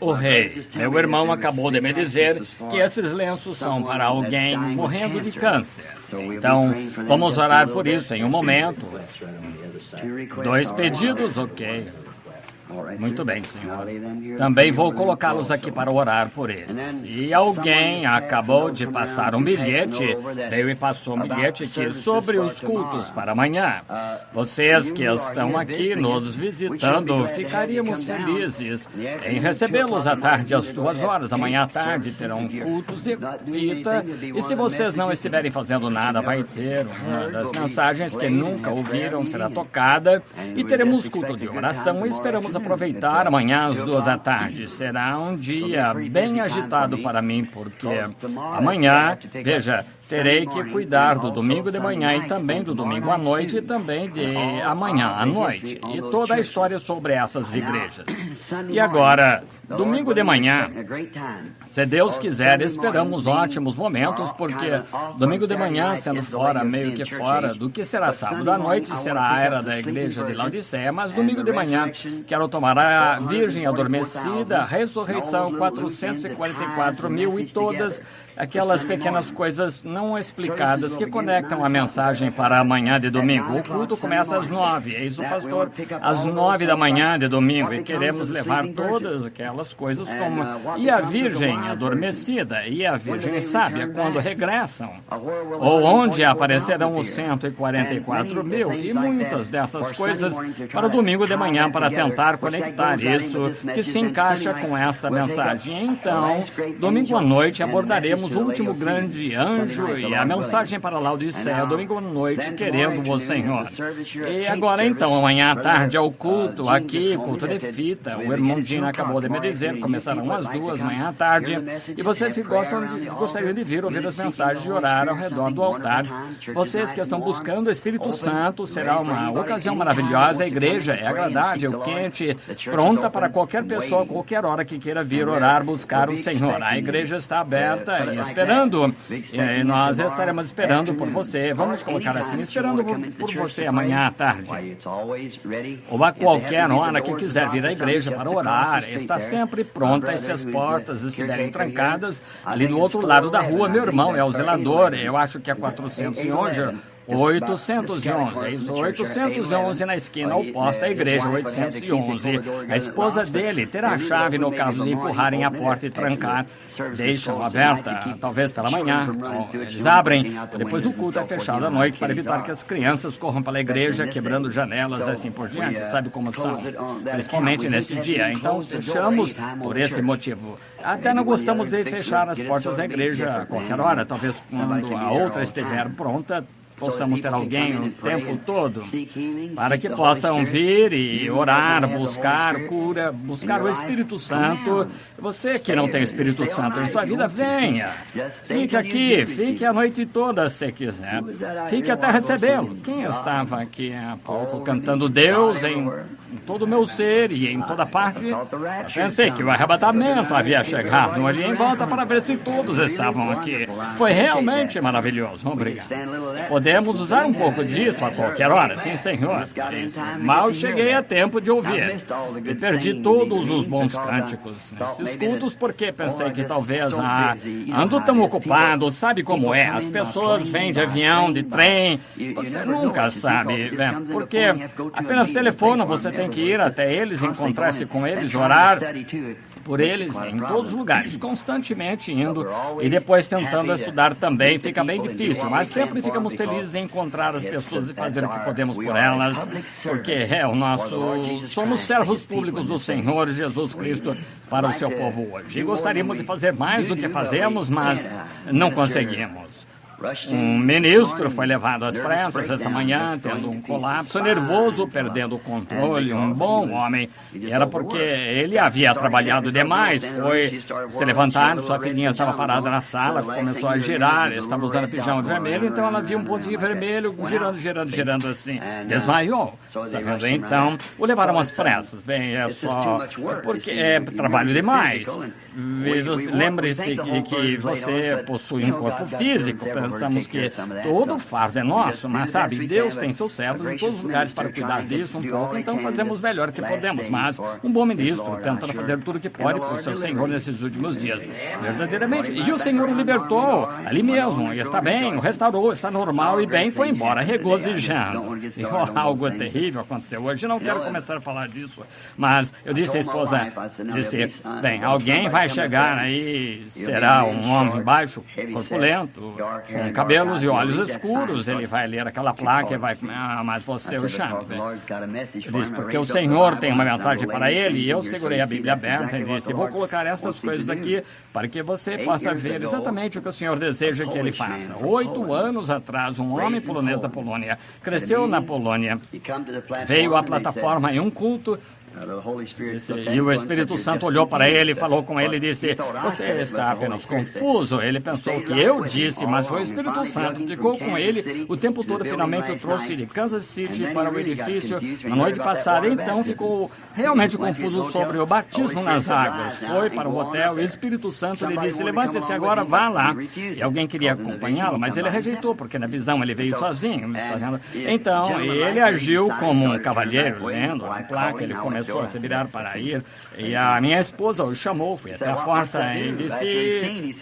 O rei, meu irmão, acabou de me dizer que esses lenços são para alguém morrendo de câncer. Então, vamos orar por isso em um momento. 2 pedidos, ok. Muito bem, senhor. Também vou colocá-los aqui para orar por eles. E alguém acabou de passar um bilhete, veio e passou um bilhete aqui sobre os cultos para amanhã. Vocês que estão aqui nos visitando, ficaríamos felizes em recebê-los à tarde às 2 horas. Amanhã à tarde terão cultos de fita. E se vocês não estiverem fazendo nada, vai ter uma das mensagens que nunca ouviram, será tocada. E teremos culto de oração e esperamos aproveitar amanhã às 2 da tarde. Será um dia bem agitado para mim, porque amanhã, veja, terei que cuidar do domingo de manhã e também do domingo à noite e também de amanhã à noite. E toda a história sobre essas igrejas. E agora, domingo de manhã, se Deus quiser, esperamos ótimos momentos, porque domingo de manhã, sendo fora, meio que fora do que será sábado à noite, será a era da igreja de Laodiceia, mas domingo de manhã, quero tomar a Virgem Adormecida, Ressurreição 444 mil e todas aquelas pequenas coisas não explicadas que conectam a mensagem para amanhã de domingo. O culto começa às 9, eis o pastor às 9 da manhã de domingo, e queremos levar todas aquelas coisas como e a Virgem Adormecida e a Virgem Sábia quando regressam, ou onde aparecerão os 144 mil e muitas dessas coisas para o domingo de manhã, para tentar conectar isso que se encaixa com esta mensagem. Então, domingo à noite abordaremos o último grande anjo e a mensagem para Laodiceia, domingo à noite, querendo o Senhor. E agora então, amanhã à tarde é o culto aqui, culto de fita. O irmão Dino acabou de me dizer, começarão às 2 amanhã à tarde. E vocês que gostariam de vir ouvir as mensagens e orar ao redor do altar, vocês que estão buscando o Espírito Santo, será uma ocasião maravilhosa. A igreja é agradável, quente, pronta para qualquer pessoa, qualquer hora que queira vir orar, buscar o Senhor. A igreja está aberta e esperando. E nós estaremos esperando por você. Vamos colocar assim, esperando por você amanhã à tarde. Ou a qualquer hora que quiser vir à igreja para orar, está sempre pronta. E se as portas estiverem trancadas, ali do outro lado da rua, meu irmão é o zelador. Eu acho que é 411. 811, é isso, 811 na esquina oposta à igreja, 811. A esposa dele terá a chave no caso de empurrarem a porta e trancar. Deixam aberta, talvez pela manhã. Eles abrem, depois o culto é fechado à noite para evitar que as crianças corram pela igreja, quebrando janelas e assim por diante. Sabe como são, principalmente neste dia. Então, fechamos por esse motivo. Até não gostamos de fechar as portas da igreja a qualquer hora, talvez quando a outra estiver pronta, possamos ter alguém o tempo todo para que possam vir e orar, buscar cura, buscar o Espírito Santo. Você que não tem Espírito Santo em sua vida, venha. Fique aqui, fique a noite toda se quiser. Fique até recebê-lo. Quem estava aqui há pouco cantando Deus em todo o meu ser e em toda parte? Eu pensei que o arrebatamento havia chegado. Olhei em volta para ver se todos estavam aqui. Foi realmente maravilhoso. Obrigado. Podemos usar um pouco disso a qualquer hora, sim, senhor. Isso. Mal cheguei a tempo de ouvir. E perdi todos os bons cânticos nesses cultos porque pensei que talvez ando tão ocupado, sabe como é? As pessoas vêm de avião, de trem, você nunca sabe, né? Porque apenas telefona, você tem que ir até eles, encontrar-se com eles, orar por eles em todos os lugares, constantemente indo e depois tentando estudar também. Fica bem difícil, mas sempre ficamos felizes em encontrar as pessoas e fazer o que podemos por elas, porque somos servos públicos do Senhor Jesus Cristo para o seu povo hoje. E gostaríamos de fazer mais do que fazemos, mas não conseguimos. Um ministro foi levado às pressas essa manhã, tendo um colapso nervoso, perdendo o controle, um bom homem. Era porque ele havia trabalhado demais, foi se levantar, sua filhinha estava parada na sala, começou a girar, estava usando pijama vermelho, então ela viu um pontinho vermelho girando assim, desmaiou. Está vendo? Então, o levaram às pressas. Bem, é só porque é trabalho demais. Lembre-se que você possui um corpo físico, pensamos que todo o fardo é nosso, mas sabe, Deus tem seus servos em todos os lugares para cuidar disso um pouco, então fazemos melhor que podemos. Mas um bom ministro tenta fazer tudo o que pode por seu Senhor nesses últimos dias. Verdadeiramente. E o Senhor o libertou ali mesmo, e está bem, o restaurou, está normal e bem, foi embora, regozijando. E algo terrível aconteceu hoje, não quero começar a falar disso, mas eu disse à esposa, bem, alguém vai chegar aí, será um homem baixo, corpulento, com cabelos e olhos escuros, ele vai ler aquela placa e vai, mas você o chama. Eu disse, porque o Senhor tem uma mensagem para ele, e eu segurei a Bíblia aberta e disse, vou colocar estas coisas aqui para que você possa ver exatamente o que o Senhor deseja que ele faça. 8 anos atrás, um homem polonês da Polônia cresceu na Polônia, veio à plataforma em um culto. E o Espírito Santo olhou para ele, falou com ele e disse, você está apenas confuso. Ele pensou que eu disse, mas foi o Espírito Santo que ficou com ele o tempo todo. Finalmente o trouxe de Kansas City para o edifício na noite passada. Então ficou realmente confuso sobre o batismo nas águas. Foi para o hotel e o Espírito Santo lhe disse, levante-se agora, vá lá. E alguém queria acompanhá-lo, mas ele rejeitou, porque na visão ele veio sozinho. Então ele agiu como um cavalheiro, lendo a placa, ele começou a se virar para ir, e a minha esposa o chamou, fui até a porta e disse, ele,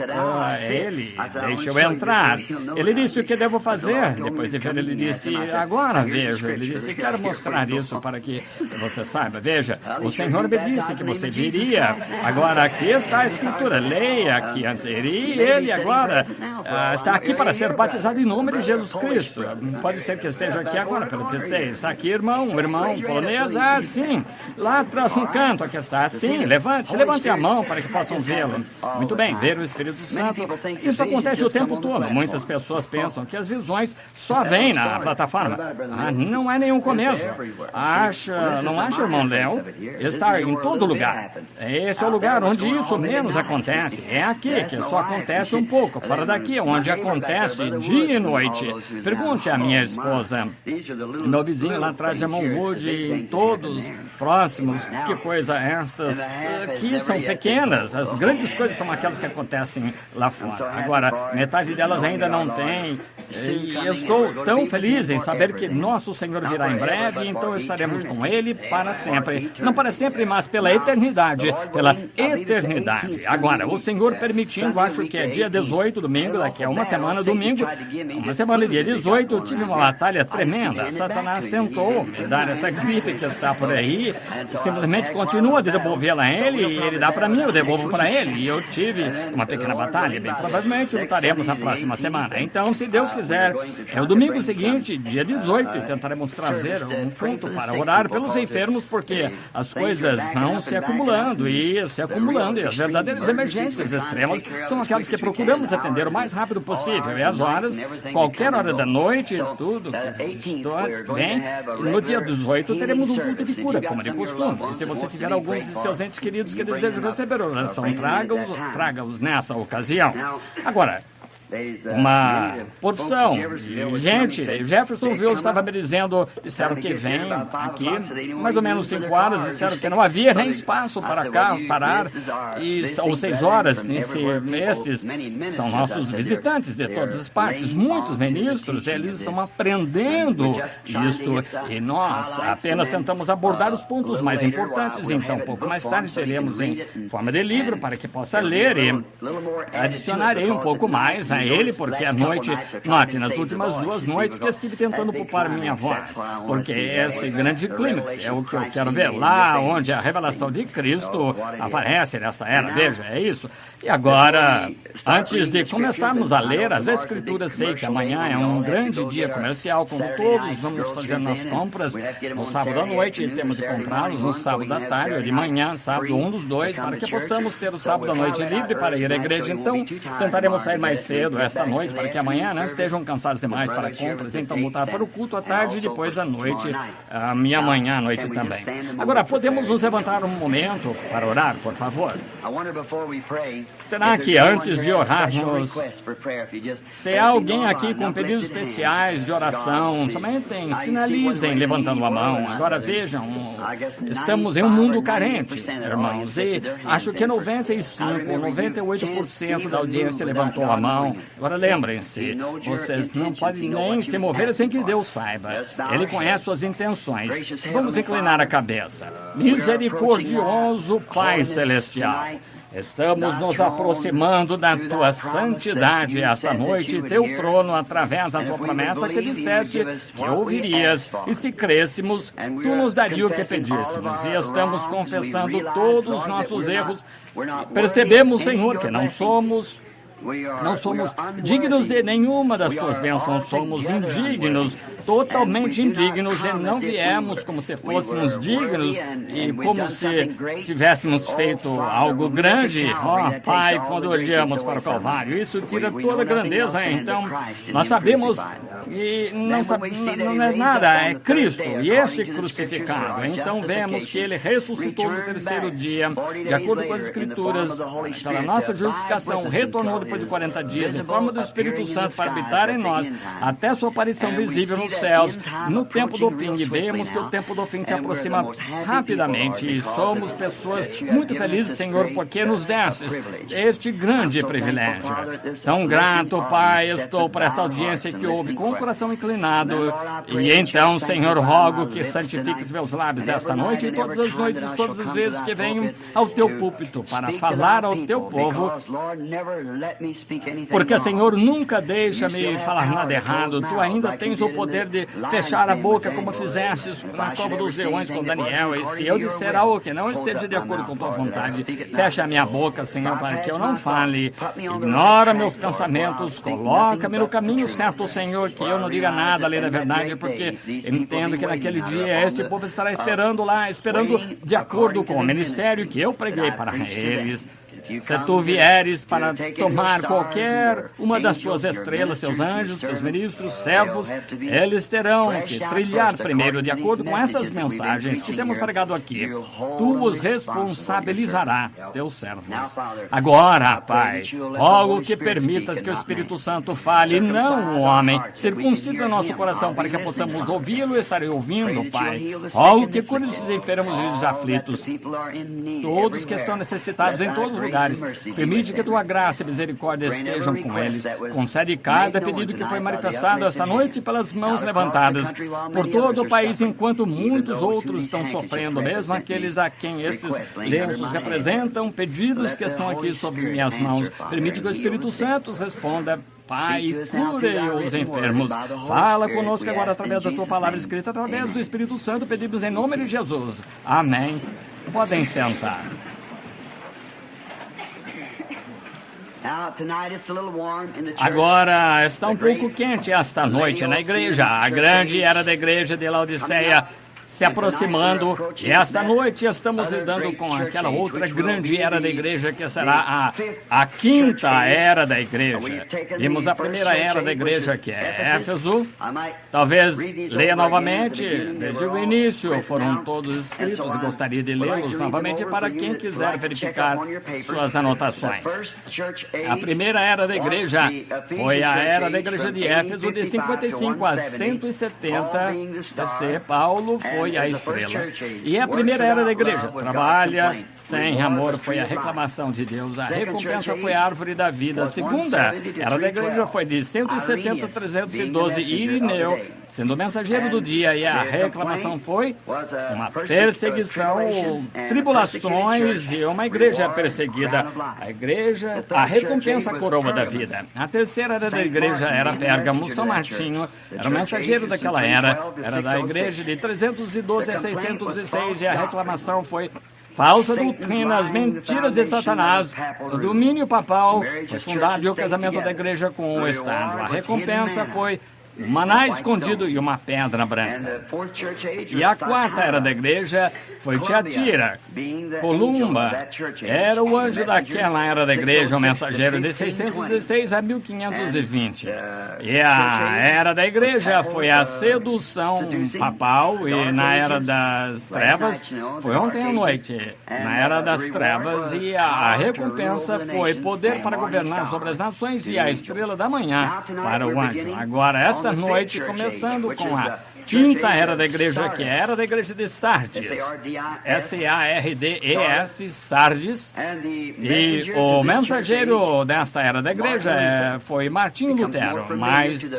deixa eu entrar. Ele disse, o que devo fazer? Depois de ver, ele disse, agora vejo. Ele disse, quero mostrar isso para que você saiba. Veja, o Senhor me disse que você viria. Agora, aqui está a Escritura, leia que antes iria, e ele agora está aqui para ser batizado em nome de Jesus Cristo. Pode ser que esteja aqui agora, pelo que sei. Está aqui, irmão polonês? Ah, sim. Lá atrás, no canto, aqui está. Assim, levante a mão para que possam vê-lo. Muito bem, ver o Espírito Santo. Isso acontece o tempo todo. Muitas pessoas pensam que as visões só vêm na plataforma. Não é nenhum começo. Não acha, irmão Léo? Está em todo lugar. Esse é o lugar onde isso menos acontece. É aqui que só acontece um pouco. Fora daqui, onde acontece dia e noite. Pergunte à minha esposa. Meu vizinho lá atrás, irmão Woody, todos próximos, que coisa estas, que são pequenas, as grandes coisas são aquelas que acontecem lá fora. Agora, metade delas ainda não tem, e eu estou tão feliz em saber que nosso Senhor virá em breve, então estaremos com Ele para sempre. Não para sempre, mas pela eternidade, Agora, o Senhor permitindo, acho que é dia 18, domingo, daqui a uma semana, dia 18, eu tive uma batalha tremenda. Satanás tentou me dar essa gripe que está por aí, simplesmente continua de devolvê-la a ele, e ele dá para mim, eu devolvo para ele. E eu tive uma pequena batalha, bem provavelmente lutaremos na próxima semana. Então, se Deus quiser, é o domingo seguinte, dia 18, e tentaremos trazer um culto para orar pelos enfermos, porque as coisas vão se acumulando, e as verdadeiras emergências extremas são aquelas que procuramos atender o mais rápido possível. E as horas, qualquer hora da noite, tudo que vem, no dia 18 teremos um culto de cura, como de costume. E se você tiver alguns de seus entes queridos que desejam receber oração, traga-os nessa ocasião. Agora, uma porção de gente. O Jeffersonville estava me dizendo, disseram que vem aqui, mais ou menos 5 horas, disseram que não havia nem espaço para carros parar, ou 6 horas. Esses são nossos visitantes de todas as partes, muitos ministros, eles estão aprendendo isto, e nós apenas tentamos abordar os pontos mais importantes. Então, pouco mais tarde, teremos em forma de livro para que possa ler, e adicionarei um pouco mais a ele, porque à noite, note, nas últimas 2 noites que eu estive tentando poupar minha voz, porque esse grande clímax é o que eu quero ver, lá onde a revelação de Cristo aparece nessa era, veja, é isso. E agora, antes de começarmos a ler as Escrituras, sei que amanhã é um grande dia comercial, quando todos vamos fazer nas compras no sábado à noite, e temos de comprá-los no sábado à tarde, ou de manhã, sábado, um dos dois, para que possamos ter o sábado à noite livre para ir à igreja. Então, tentaremos sair mais cedo esta noite, para que amanhã não estejam cansados demais para compras, então voltar para o culto à tarde e depois à noite, e amanhã à noite também. Agora, podemos nos levantar um momento para orar, por favor? Será que antes de orarmos, se há alguém aqui com pedidos especiais de oração, somente sinalizem levantando a mão. Agora vejam, estamos em um mundo carente, irmãos, e acho que 95, 98% da audiência levantou a mão. Agora lembrem-se, vocês não podem nem se mover sem que Deus saiba. Ele conhece suas intenções. Vamos inclinar a cabeça. Misericordioso Pai Celestial, estamos nos aproximando da Tua santidade esta noite, Teu trono, através da Tua promessa que disseste que ouvirias, e se crêssemos, Tu nos daria o que pedíssemos. E estamos confessando todos os nossos erros. Percebemos, Senhor, que não somos dignos de nenhuma das Tuas bênçãos, somos indignos, totalmente indignos, e não viemos como se fôssemos dignos e como se tivéssemos feito algo grande. Pai, quando olhamos para o Calvário, isso tira toda a grandeza. Então, nós sabemos que não é nada, é Cristo, e esse crucificado. Então, vemos que Ele ressuscitou no terceiro dia, de acordo com as Escrituras, pela nossa justificação, retornou depois de 40 dias, em forma do Espírito Santo, para habitar em nós, até sua aparição visível nos céus, no tempo do fim. E vemos que o tempo do fim se aproxima rapidamente, e somos pessoas muito felizes, Senhor, porque nos destes este grande privilégio. Tão grato, Pai, estou por esta audiência que ouve com o coração inclinado. E então, Senhor, rogo que santifiques meus lábios esta noite e todas as noites, todas as vezes que venho ao Teu púlpito para falar ao Teu povo, porque, Senhor, nunca deixa-me falar nada errado. Tu ainda tens o poder de fechar a boca, como fizestes na cova dos leões com Daniel. E se eu disser algo que não esteja de acordo com Tua vontade, fecha a minha boca, Senhor, para que eu não fale. Ignora meus pensamentos, coloca-me no caminho certo, Senhor, que eu não diga nada além da verdade, porque entendo que naquele dia este povo estará esperando lá, esperando de acordo com o ministério que eu preguei para eles. Se Tu vieres para tomar qualquer uma das Tuas estrelas, Seus anjos, Seus ministros, servos, eles terão que trilhar primeiro de acordo com essas mensagens que temos pregado aqui. Tu os responsabilizarás, Teus servos. Agora, Pai, rogo que permitas que o Espírito Santo fale, não o homem. Circuncida nosso coração para que possamos ouvi-lo e estarei ouvindo, Pai. Rogo que cure os enfermos e os aflitos, todos que estão necessitados em todos os lugares. Permite que Tua graça e misericórdia estejam com eles. Concede cada pedido que foi manifestado esta noite pelas mãos levantadas por todo o país, enquanto muitos outros estão sofrendo, mesmo aqueles a quem esses lenços representam, pedidos que estão aqui sob minhas mãos. Permite que o Espírito Santo responda. Pai, cure os enfermos. Fala conosco agora através da Tua palavra escrita, através do Espírito Santo. Pedimos em nome de Jesus. Amém. Podem sentar. Agora está um pouco quente esta noite na igreja. A grande era da igreja de Laodiceia se aproximando, e esta noite estamos lidando com aquela outra grande era da igreja, que será a quinta era da igreja. Vimos a primeira era da igreja, que é Éfeso. Talvez leia novamente, desde o início foram todos escritos, e gostaria de lê-los novamente para quem quiser verificar suas anotações. A primeira era da igreja foi a era da igreja de Éfeso, de 55 a 170 BC. Paulo foi a estrela. E a primeira era da igreja. Trabalha sem amor foi a reclamação de Deus. A recompensa foi a árvore da vida. A segunda era da igreja foi de 170 a 312. Irineu, sendo mensageiro do dia. E a reclamação foi uma perseguição, tribulações e uma igreja perseguida. A recompensa, a coroa da vida. A terceira era da igreja era Pérgamo. São Martinho era o mensageiro daquela era. Era da igreja de 312 a 606, e a reclamação foi falsa doutrina, as mentiras de Satanás, o domínio papal. Foi fundado e o casamento da igreja com o Estado. A recompensa foi um maná escondido e uma pedra branca. E a quarta era da igreja foi Tiatira. Columba era o anjo daquela era da igreja, o mensageiro de 616 a 1520. E a era da igreja foi a sedução papal, e na era das trevas foi ontem à noite, na era das trevas, e a recompensa foi poder para governar sobre as nações e a estrela da manhã para o anjo. Agora, esta noite, começando com a quinta era da igreja, que era da igreja de Sardes, S-A-R-D-E-S, Sardes, e o mensageiro desta era da igreja foi Martinho Lutero, mais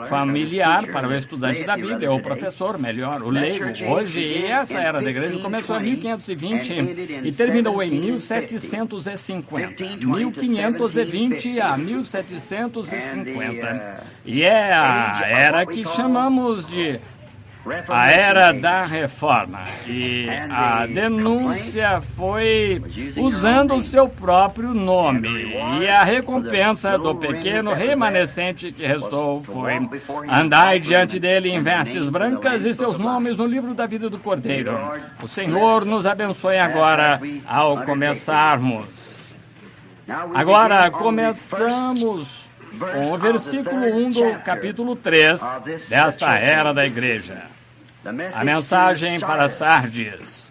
familiar para o estudante da Bíblia, ou professor, melhor, o leigo. Hoje, essa era da igreja começou em 1520 e terminou em 1750. 1520 a 1750. E é a era que chamamos de a Era da Reforma. E a denúncia foi usando o seu próprio nome. E a recompensa do pequeno remanescente que restou foi: andai diante dele em vestes brancas e seus nomes no livro da vida do Cordeiro. O Senhor nos abençoe agora ao começarmos. Agora começamos com o versículo 1 do capítulo 3 desta era da igreja. A mensagem para Sardes.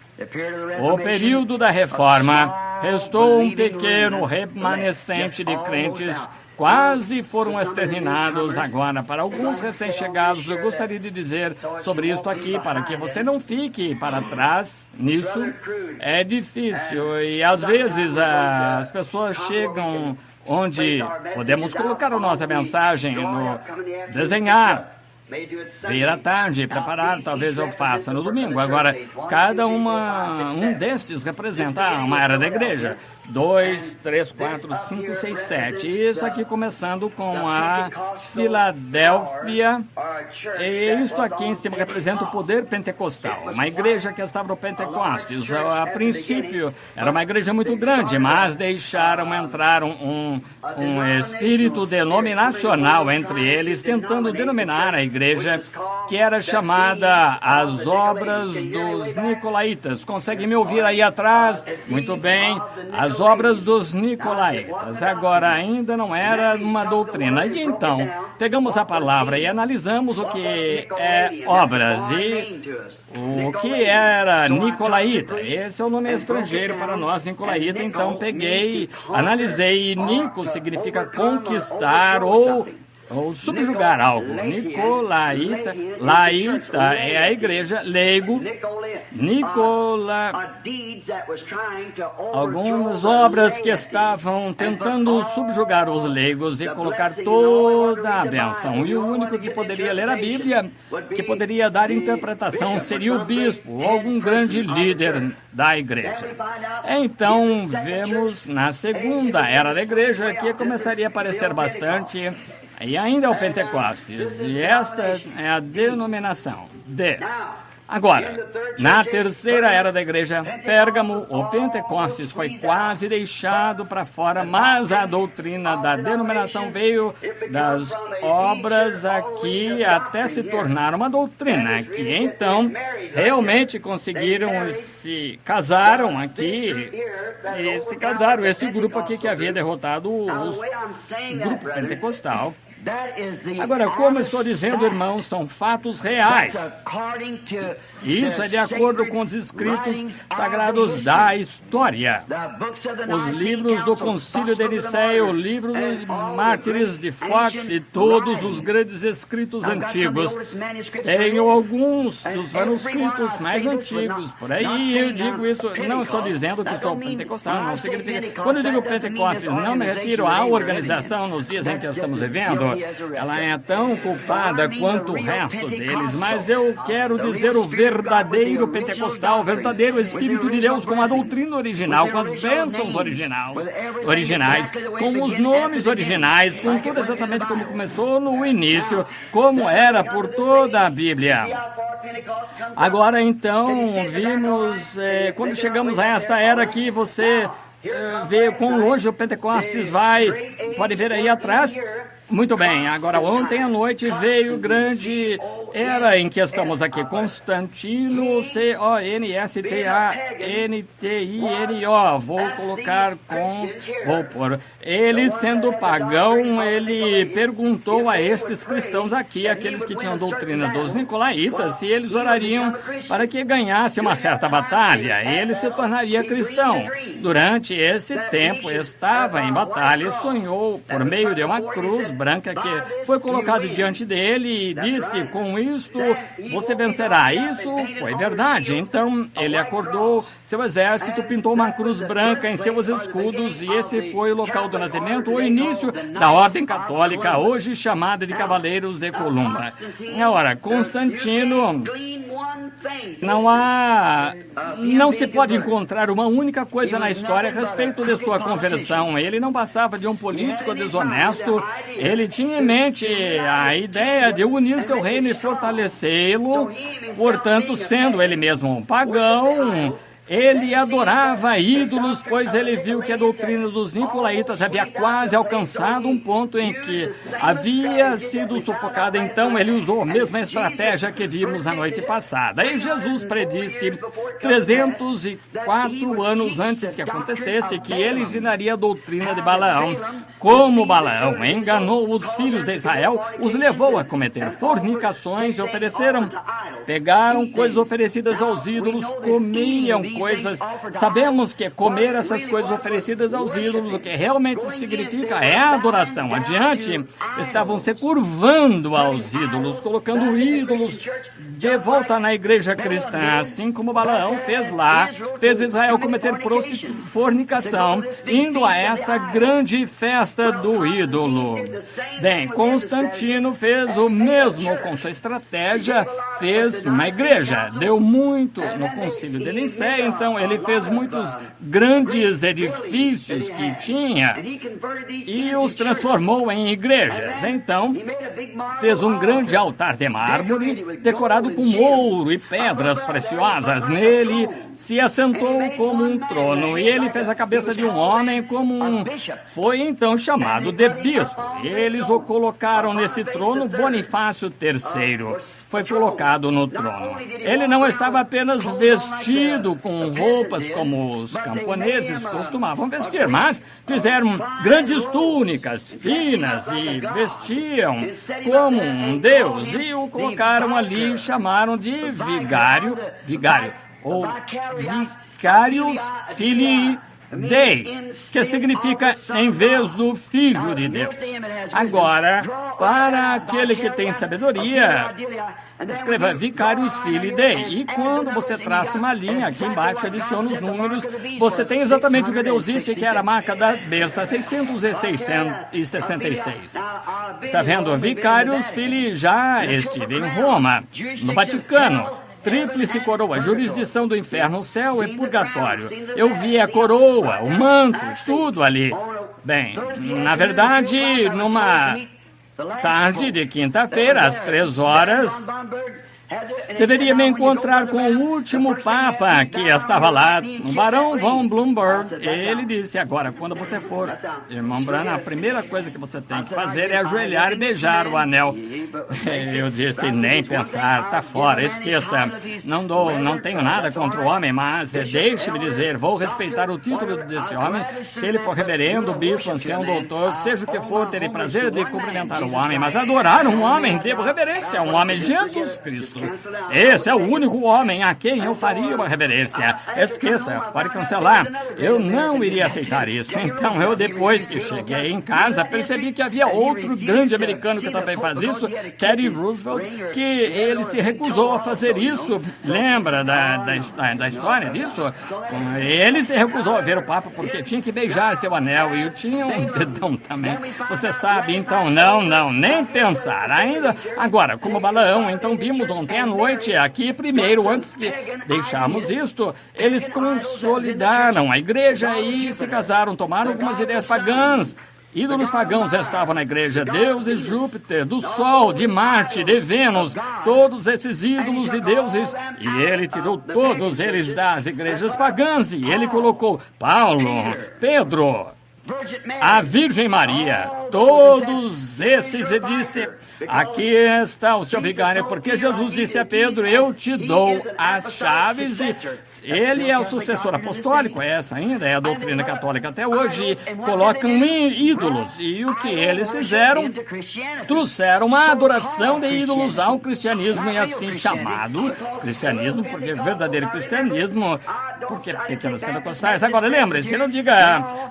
O período da reforma, restou um pequeno remanescente de crentes, quase foram exterminados agora. Para alguns recém-chegados, eu gostaria de dizer sobre isto aqui, para que você não fique para trás nisso. É difícil e às vezes as pessoas chegam onde podemos colocar a nossa mensagem, no desenhar, vir à tarde, preparar, talvez eu faça no domingo. Agora, cada um destes representa uma era da igreja. 2, 3, 4, 5, 6, 7. Isso aqui começando com a Filadélfia. E isto aqui em cima representa o poder pentecostal. Uma igreja que estava no Pentecostes. A princípio era uma igreja muito grande, mas deixaram entrar um espírito denominacional entre eles, tentando denominar a igreja que era chamada as Obras dos Nicolaítas. Consegue me ouvir aí atrás? Muito bem. As Obras dos Nicolaítas. Agora, ainda não era uma doutrina. E então, pegamos a palavra e analisamos o que é obras e o que era Nicolaíta. Esse é o nome estrangeiro para nós, Nicolaíta. Então, peguei, analisei. Nico significa conquistar ou subjugar algo. Nicolaíta, laíta é a igreja, leigo, algumas obras que estavam tentando subjugar os leigos e colocar toda a bênção. E o único que poderia ler a Bíblia, que poderia dar interpretação, seria o bispo ou algum grande líder da igreja. Então, vemos na segunda era da igreja que começaria a aparecer bastante. E ainda é o Pentecostes, e esta é a denominação de. Agora, na terceira era da igreja, Pérgamo, o Pentecostes foi quase deixado para fora, mas a doutrina da denominação veio das obras aqui até se tornar uma doutrina, que então realmente conseguiram se casaram aqui, e se casaram, esse grupo aqui que havia derrotado o grupo pentecostal. Agora, como estou dizendo, irmãos, são fatos reais. Isso é de acordo com os escritos sagrados da história. Os livros do Concílio de Nicéia, o livro dos Mártires de Fox e todos os grandes escritos antigos. Tenho alguns dos manuscritos mais antigos. Por aí eu digo isso, não estou dizendo que sou pentecostal, não significa. Quando eu digo Pentecostes, não me refiro à organização nos dias em que estamos vivendo. Ela é tão culpada quanto o resto deles, mas eu quero dizer o verdadeiro pentecostal, o verdadeiro Espírito de Deus, com a doutrina original, com as bênçãos originais, com os nomes originais, com tudo exatamente como começou no início, como era por toda a Bíblia. Agora, então, vimos, quando chegamos a esta era aqui, você vê quão longe o Pentecostes vai, pode ver aí atrás. Muito bem, agora ontem à noite veio grande era em que estamos aqui, Constantino, C-O-N-S-T-A-N-T-I-N-O, vou pôr, ele sendo pagão, ele perguntou a estes cristãos aqui, aqueles que tinham doutrina dos nicolaítas, se eles orariam para que ganhasse uma certa batalha, ele se tornaria cristão. Durante esse tempo estava em batalha e sonhou por meio de uma cruz branca que foi colocada diante dele e disse: com isto você vencerá. Isso foi verdade. Então ele acordou seu exército, pintou uma cruz branca em seus escudos, e esse foi o local do nascimento, o início da Ordem Católica, hoje chamada de Cavaleiros de Columba. Ora, Constantino, não se pode encontrar uma única coisa na história a respeito de sua conversão. Ele não passava de um político desonesto. Ele tinha em mente a ideia de unir seu reino e fortalecê-lo. Portanto, sendo ele mesmo um pagão, ele adorava ídolos, pois ele viu que a doutrina dos nicolaítas havia quase alcançado um ponto em que havia sido sufocada. Então ele usou a mesma estratégia que vimos a noite passada. E Jesus predisse 304 anos antes que acontecesse que ele ensinaria a doutrina de Balaão. Como Balaão enganou os filhos de Israel, os levou a cometer fornicações e pegaram coisas oferecidas aos ídolos, comiam coisas. Sabemos que comer essas coisas oferecidas aos ídolos, o que realmente significa é a adoração. Adiante, estavam se curvando aos ídolos, colocando ídolos de volta na igreja cristã, assim como Balaão fez Israel cometer fornicação, indo a esta grande festa do ídolo. Bem, Constantino fez o mesmo com sua estratégia, fez uma igreja, deu muito no concílio de Nicéia. Então ele fez muitos grandes edifícios que tinha e os transformou em igrejas. Então fez um grande altar de mármore decorado com ouro e pedras preciosas. Nele se assentou como um trono, e ele fez a cabeça de um homem como foi então chamado de bispo. Eles o colocaram nesse trono. Bonifácio III foi colocado no trono. Ele não estava apenas vestido com roupas como os camponeses costumavam vestir, mas fizeram grandes túnicas finas e vestiam como um deus, e o colocaram ali e chamaram de vigário ou Vicarius Filii Dei, que significa em vez do Filho de Deus. Agora, para aquele que tem sabedoria, escreva Vicarius Filii Dei. E quando você traça uma linha aqui embaixo, adiciona os números, você tem exatamente o que Deus disse que era a marca da besta, 666. Está vendo? Vicarius Filii, já estive em Roma, no Vaticano. Tríplice coroa, jurisdição do inferno, o céu e purgatório. Eu vi a coroa, o manto, tudo ali. Bem, na verdade, numa tarde de quinta-feira, às 3 horas, deveria me encontrar com o último Papa que estava lá, o Barão von Blomberg. Ele disse: agora, quando você for, irmão Branham, a primeira coisa que você tem que fazer é ajoelhar e beijar o anel. Eu disse: nem pensar, tá fora, esqueça. Não tenho nada contra o homem, mas deixe-me dizer, vou respeitar o título desse homem. Se ele for reverendo, bispo, ancião, doutor, seja o que for, terei prazer de cumprimentar o homem, mas adorar um homem, devo reverência a um homem, Jesus Cristo. Esse é o único homem a quem eu faria uma reverência. Esqueça, pode cancelar. Eu não iria aceitar isso. Então, eu, depois que cheguei em casa, percebi que havia outro grande americano que também faz isso, Teddy Roosevelt, que ele se recusou a fazer isso. Lembra da história disso? Ele se recusou a ver o Papa porque tinha que beijar seu anel, e eu tinha um dedão também. Você sabe, então, não, nem pensar. Ainda agora, como Balaão, então vimos ontem à noite aqui, primeiro, antes que deixarmos isto, eles consolidaram a igreja e se casaram, tomaram algumas ideias pagãs. Ídolos pagãos estavam na igreja, Deus e Júpiter, do Sol, de Marte, de Vênus, todos esses ídolos de deuses, e ele tirou todos eles das igrejas pagãs, e ele colocou Paulo, Pedro, a Virgem Maria, todos esses, e disse: aqui está o seu vigário, porque Jesus disse a Pedro: eu te dou as chaves, e ele é o sucessor apostólico. Essa ainda é a doutrina católica até hoje. Colocam em ídolos, e o que eles fizeram? Trouxeram uma adoração de ídolos ao cristianismo, e assim chamado cristianismo, porque verdadeiro cristianismo, porque pequenos pentecostais. Agora lembre-se, não diga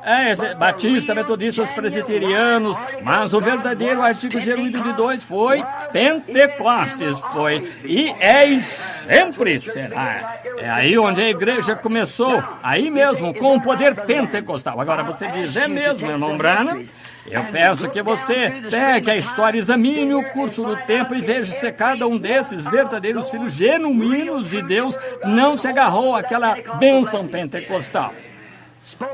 batista, metodistas, presbiterianos, anos, mas o verdadeiro artigo genuíno de dois foi Pentecostes, foi, e é e sempre será. É aí onde a igreja começou, aí mesmo, com o poder pentecostal. Agora você diz, é mesmo, irmão Branham? Eu peço que você pegue a história, examine o curso do tempo e veja se cada um desses verdadeiros filhos genuínos de Deus não se agarrou àquela bênção pentecostal.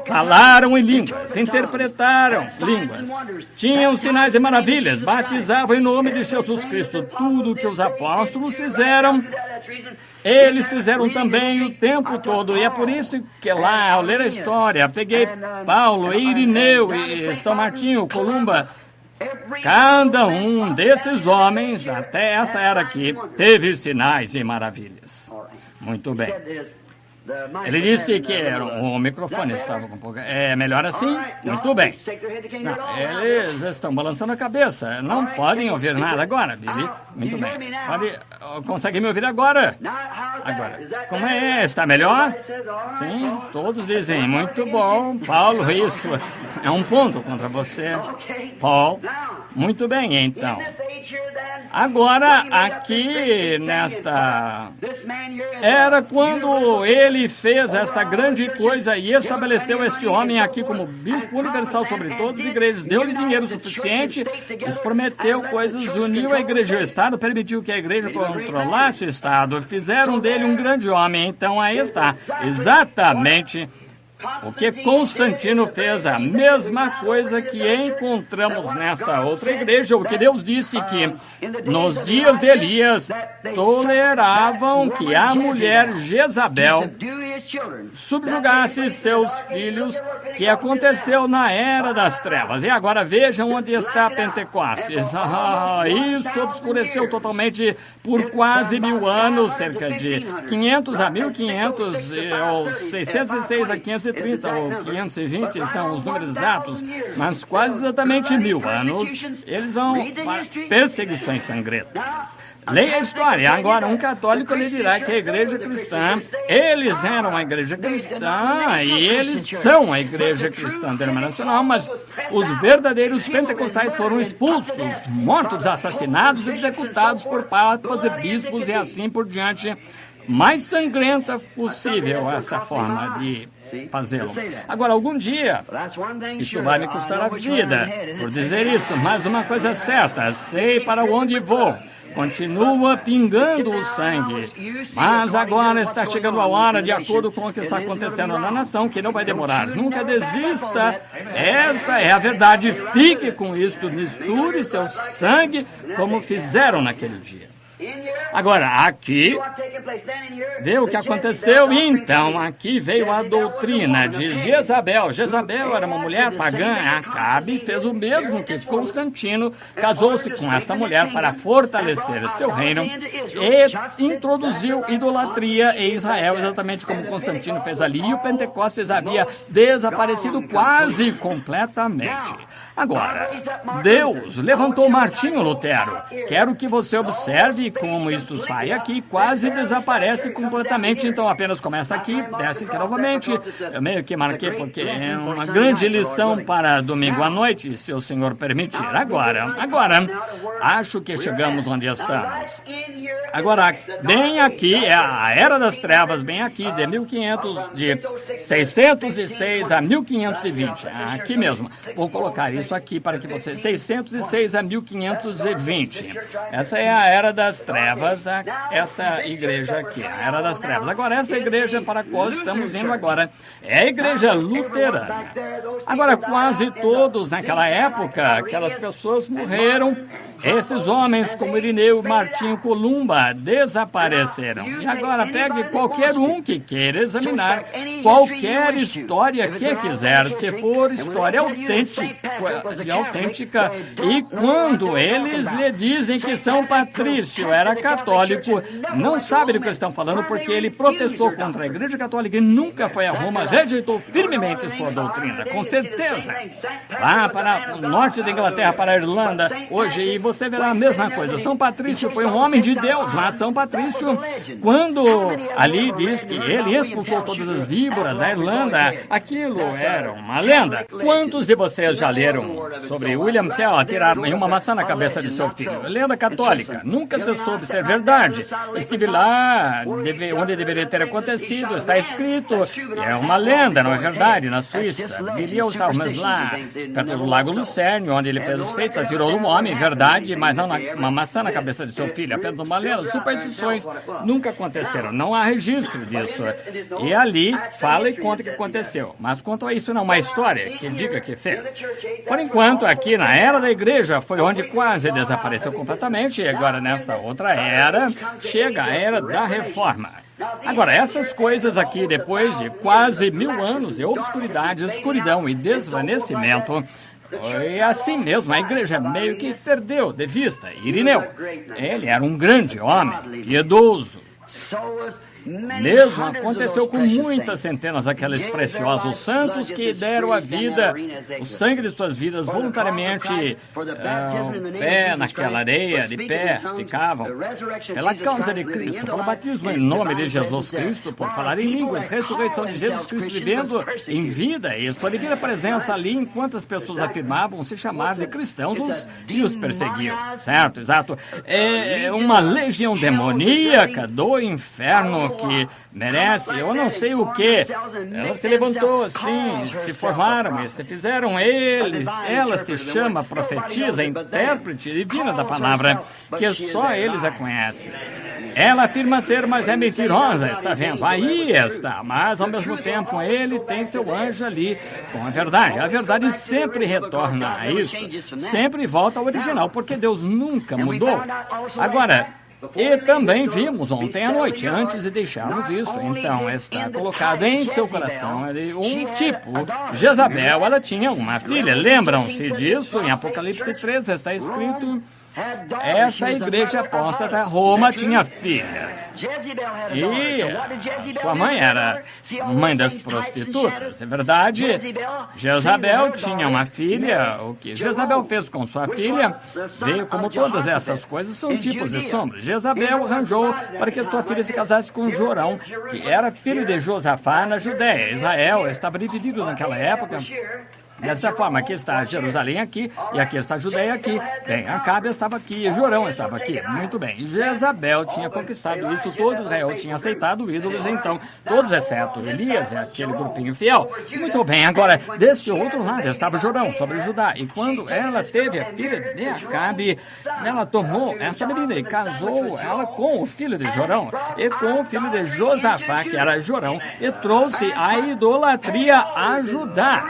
Falaram em línguas, interpretaram línguas, tinham sinais e maravilhas, batizavam em nome de Jesus Cristo. Tudo que os apóstolos fizeram, eles fizeram também o tempo todo. E é por isso que lá, ao ler a história, peguei Paulo, Irineu e São Martinho, Columba. Cada um desses homens, até essa era aqui, teve sinais e maravilhas. Muito bem. Ele disse que o microfone estava com pouca... É melhor assim? Muito bem. Não, eles estão balançando a cabeça. Não podem ouvir nada agora, Billy. Muito bem. Consegue me ouvir agora? Agora. Como é? Está melhor? Sim, todos dizem. Muito bom. Paulo, isso é um ponto contra você. Paul. Muito bem, então. Agora, aqui nesta... Era quando ele fez esta grande coisa e estabeleceu esse homem aqui como bispo universal sobre todas as igrejas, deu-lhe dinheiro suficiente, lhes prometeu coisas, uniu a igreja e o Estado, permitiu que a igreja controlasse o Estado, fizeram dele um grande homem. Então aí está, exatamente o que Constantino fez, a mesma coisa que encontramos nesta outra igreja, o que Deus disse que nos dias de Elias toleravam que a mulher Jezabel subjugasse seus filhos, que aconteceu na Era das Trevas. E agora vejam onde está Pentecostes. Isso obscureceu totalmente por quase 1000 anos, cerca de 500 a 1500, ou 606 a 530, ou 520, são os números exatos, mas quase exatamente 1000 anos, eles vão para perseguições sangrentas. Leia a história. Agora, um católico lhe dirá que a igreja cristã, eles eram a igreja cristã e eles são a igreja cristã denominacional, mas os verdadeiros pentecostais foram expulsos, mortos, assassinados, executados por papas e bispos e assim por diante. Mais sangrenta possível essa forma de fazê-lo. Agora, algum dia, isso vai me custar a vida por dizer isso, mas uma coisa é certa, sei para onde vou. Continua pingando o sangue, mas agora está chegando a hora, de acordo com o que está acontecendo na nação, que não vai demorar. Nunca desista, essa é a verdade. Fique com isto, misture seu sangue como fizeram naquele dia. Agora, aqui, vê o que aconteceu? Então, aqui veio a doutrina de Jezabel. Jezabel era uma mulher pagã. Acabe fez o mesmo que Constantino, casou-se com esta mulher para fortalecer seu reino e introduziu idolatria em Israel, exatamente como Constantino fez ali. E o Pentecostes havia desaparecido quase completamente. Agora, Deus levantou Martinho Lutero. Quero que você observe como isso sai aqui, quase desaparece completamente. Então apenas começa aqui, desce aqui novamente. Eu meio que marquei porque é uma grande lição para domingo à noite, se o Senhor permitir. Agora, acho que chegamos onde estamos. Agora, bem aqui, é a Era das Trevas, bem aqui, de 606 a 1520. Aqui mesmo. Vou colocar isso aqui para que você... 606 a 1520. Essa é a Era das Trevas, esta igreja aqui, a Era das Trevas. Agora, esta igreja para a qual estamos indo agora é a igreja luterana. Agora, quase todos naquela época, aquelas pessoas morreram. Esses homens, como Irineu e Martinho Columba, desapareceram. E agora pegue qualquer um que queira examinar qualquer história que quiser, se for história autêntica. E quando eles lhe dizem que São Patrício era católico, não sabe do que estão falando, porque ele protestou contra a Igreja Católica e nunca foi a Roma, rejeitou firmemente sua doutrina, com certeza. Lá para o norte da Inglaterra, para a Irlanda, hoje, e você verá a mesma coisa. São Patrício foi um homem de Deus, mas São Patrício, quando ali diz que ele expulsou todas as víboras da Irlanda, aquilo era uma lenda. Quantos de vocês já leram sobre William Tell atirar uma maçã na cabeça de seu filho? Lenda católica. Nunca se soube ser verdade. Estive lá, onde deveria ter acontecido, está escrito. É uma lenda, não é verdade? Na Suíça. Billy estávamos lá, perto do Lago Lucerne, onde ele fez os feitos, atirou um homem, verdade, mas não uma maçã na cabeça de seu filho. Apenas uma lenda. Superstições nunca aconteceram. Não há registro disso. E ali fala e conta o que aconteceu. Mas quanto a isso, não há uma história que diga que fez. Por enquanto, aqui na era da igreja foi onde quase desapareceu completamente. E agora, nessa outra era, chega a era da reforma. Agora, essas coisas aqui, depois de quase 1000 anos de obscuridade, escuridão e desvanecimento, foi assim mesmo, a igreja meio que perdeu de vista Irineu. Ele era um grande homem, piedoso. Mesmo aconteceu com muitas centenas daqueles preciosos santos que deram a vida, o sangue de suas vidas voluntariamente, pé naquela areia, de pé, ficavam, pela causa de Cristo, pelo batismo em nome de Jesus Cristo, por falar em línguas, ressurreição de Jesus Cristo vivendo em vida e sua divina presença ali, enquanto as pessoas afirmavam se chamar de cristãos e os perseguiam, certo? Exato. É uma legião demoníaca do inferno que merece, eu não sei o que. Ela se levantou assim, se formaram e se fizeram ela se chama profetisa, intérprete divina da palavra, que só eles a conhecem. Ela afirma ser, mas é mentirosa, está vendo? Aí está, mas ao mesmo tempo ele tem seu anjo ali com a verdade. A verdade sempre retorna a isso, sempre volta ao original, porque Deus nunca mudou. Agora, e também vimos ontem à noite, antes de deixarmos isso, então está colocado em seu coração um tipo, Jezabel, ela tinha uma filha, lembram-se disso? Em Apocalipse 13 está escrito, essa igreja apóstata, Roma, tinha filhas. E sua mãe era mãe das prostitutas. É verdade, Jezabel tinha uma filha. O que Jezabel fez com sua filha veio como todas essas coisas, são tipos de sombras. Jezabel arranjou para que sua filha se casasse com Jorão, que era filho de Josafá na Judéia. Israel estava dividido naquela época. Dessa forma, aqui está Jerusalém aqui, e aqui está a Judeia aqui. Bem, Acabe estava aqui, e Jorão estava aqui. Muito bem, Jezabel tinha conquistado isso, todo Israel tinha aceitado ídolos, então, todos exceto Elias, aquele grupinho fiel. Muito bem, agora, desse outro lado estava Jorão, sobre Judá, e quando ela teve a filha de Acabe, ela tomou essa menina e casou ela com o filho de Jorão, e com o filho de Josafá, que era Jorão, e trouxe a idolatria a Judá.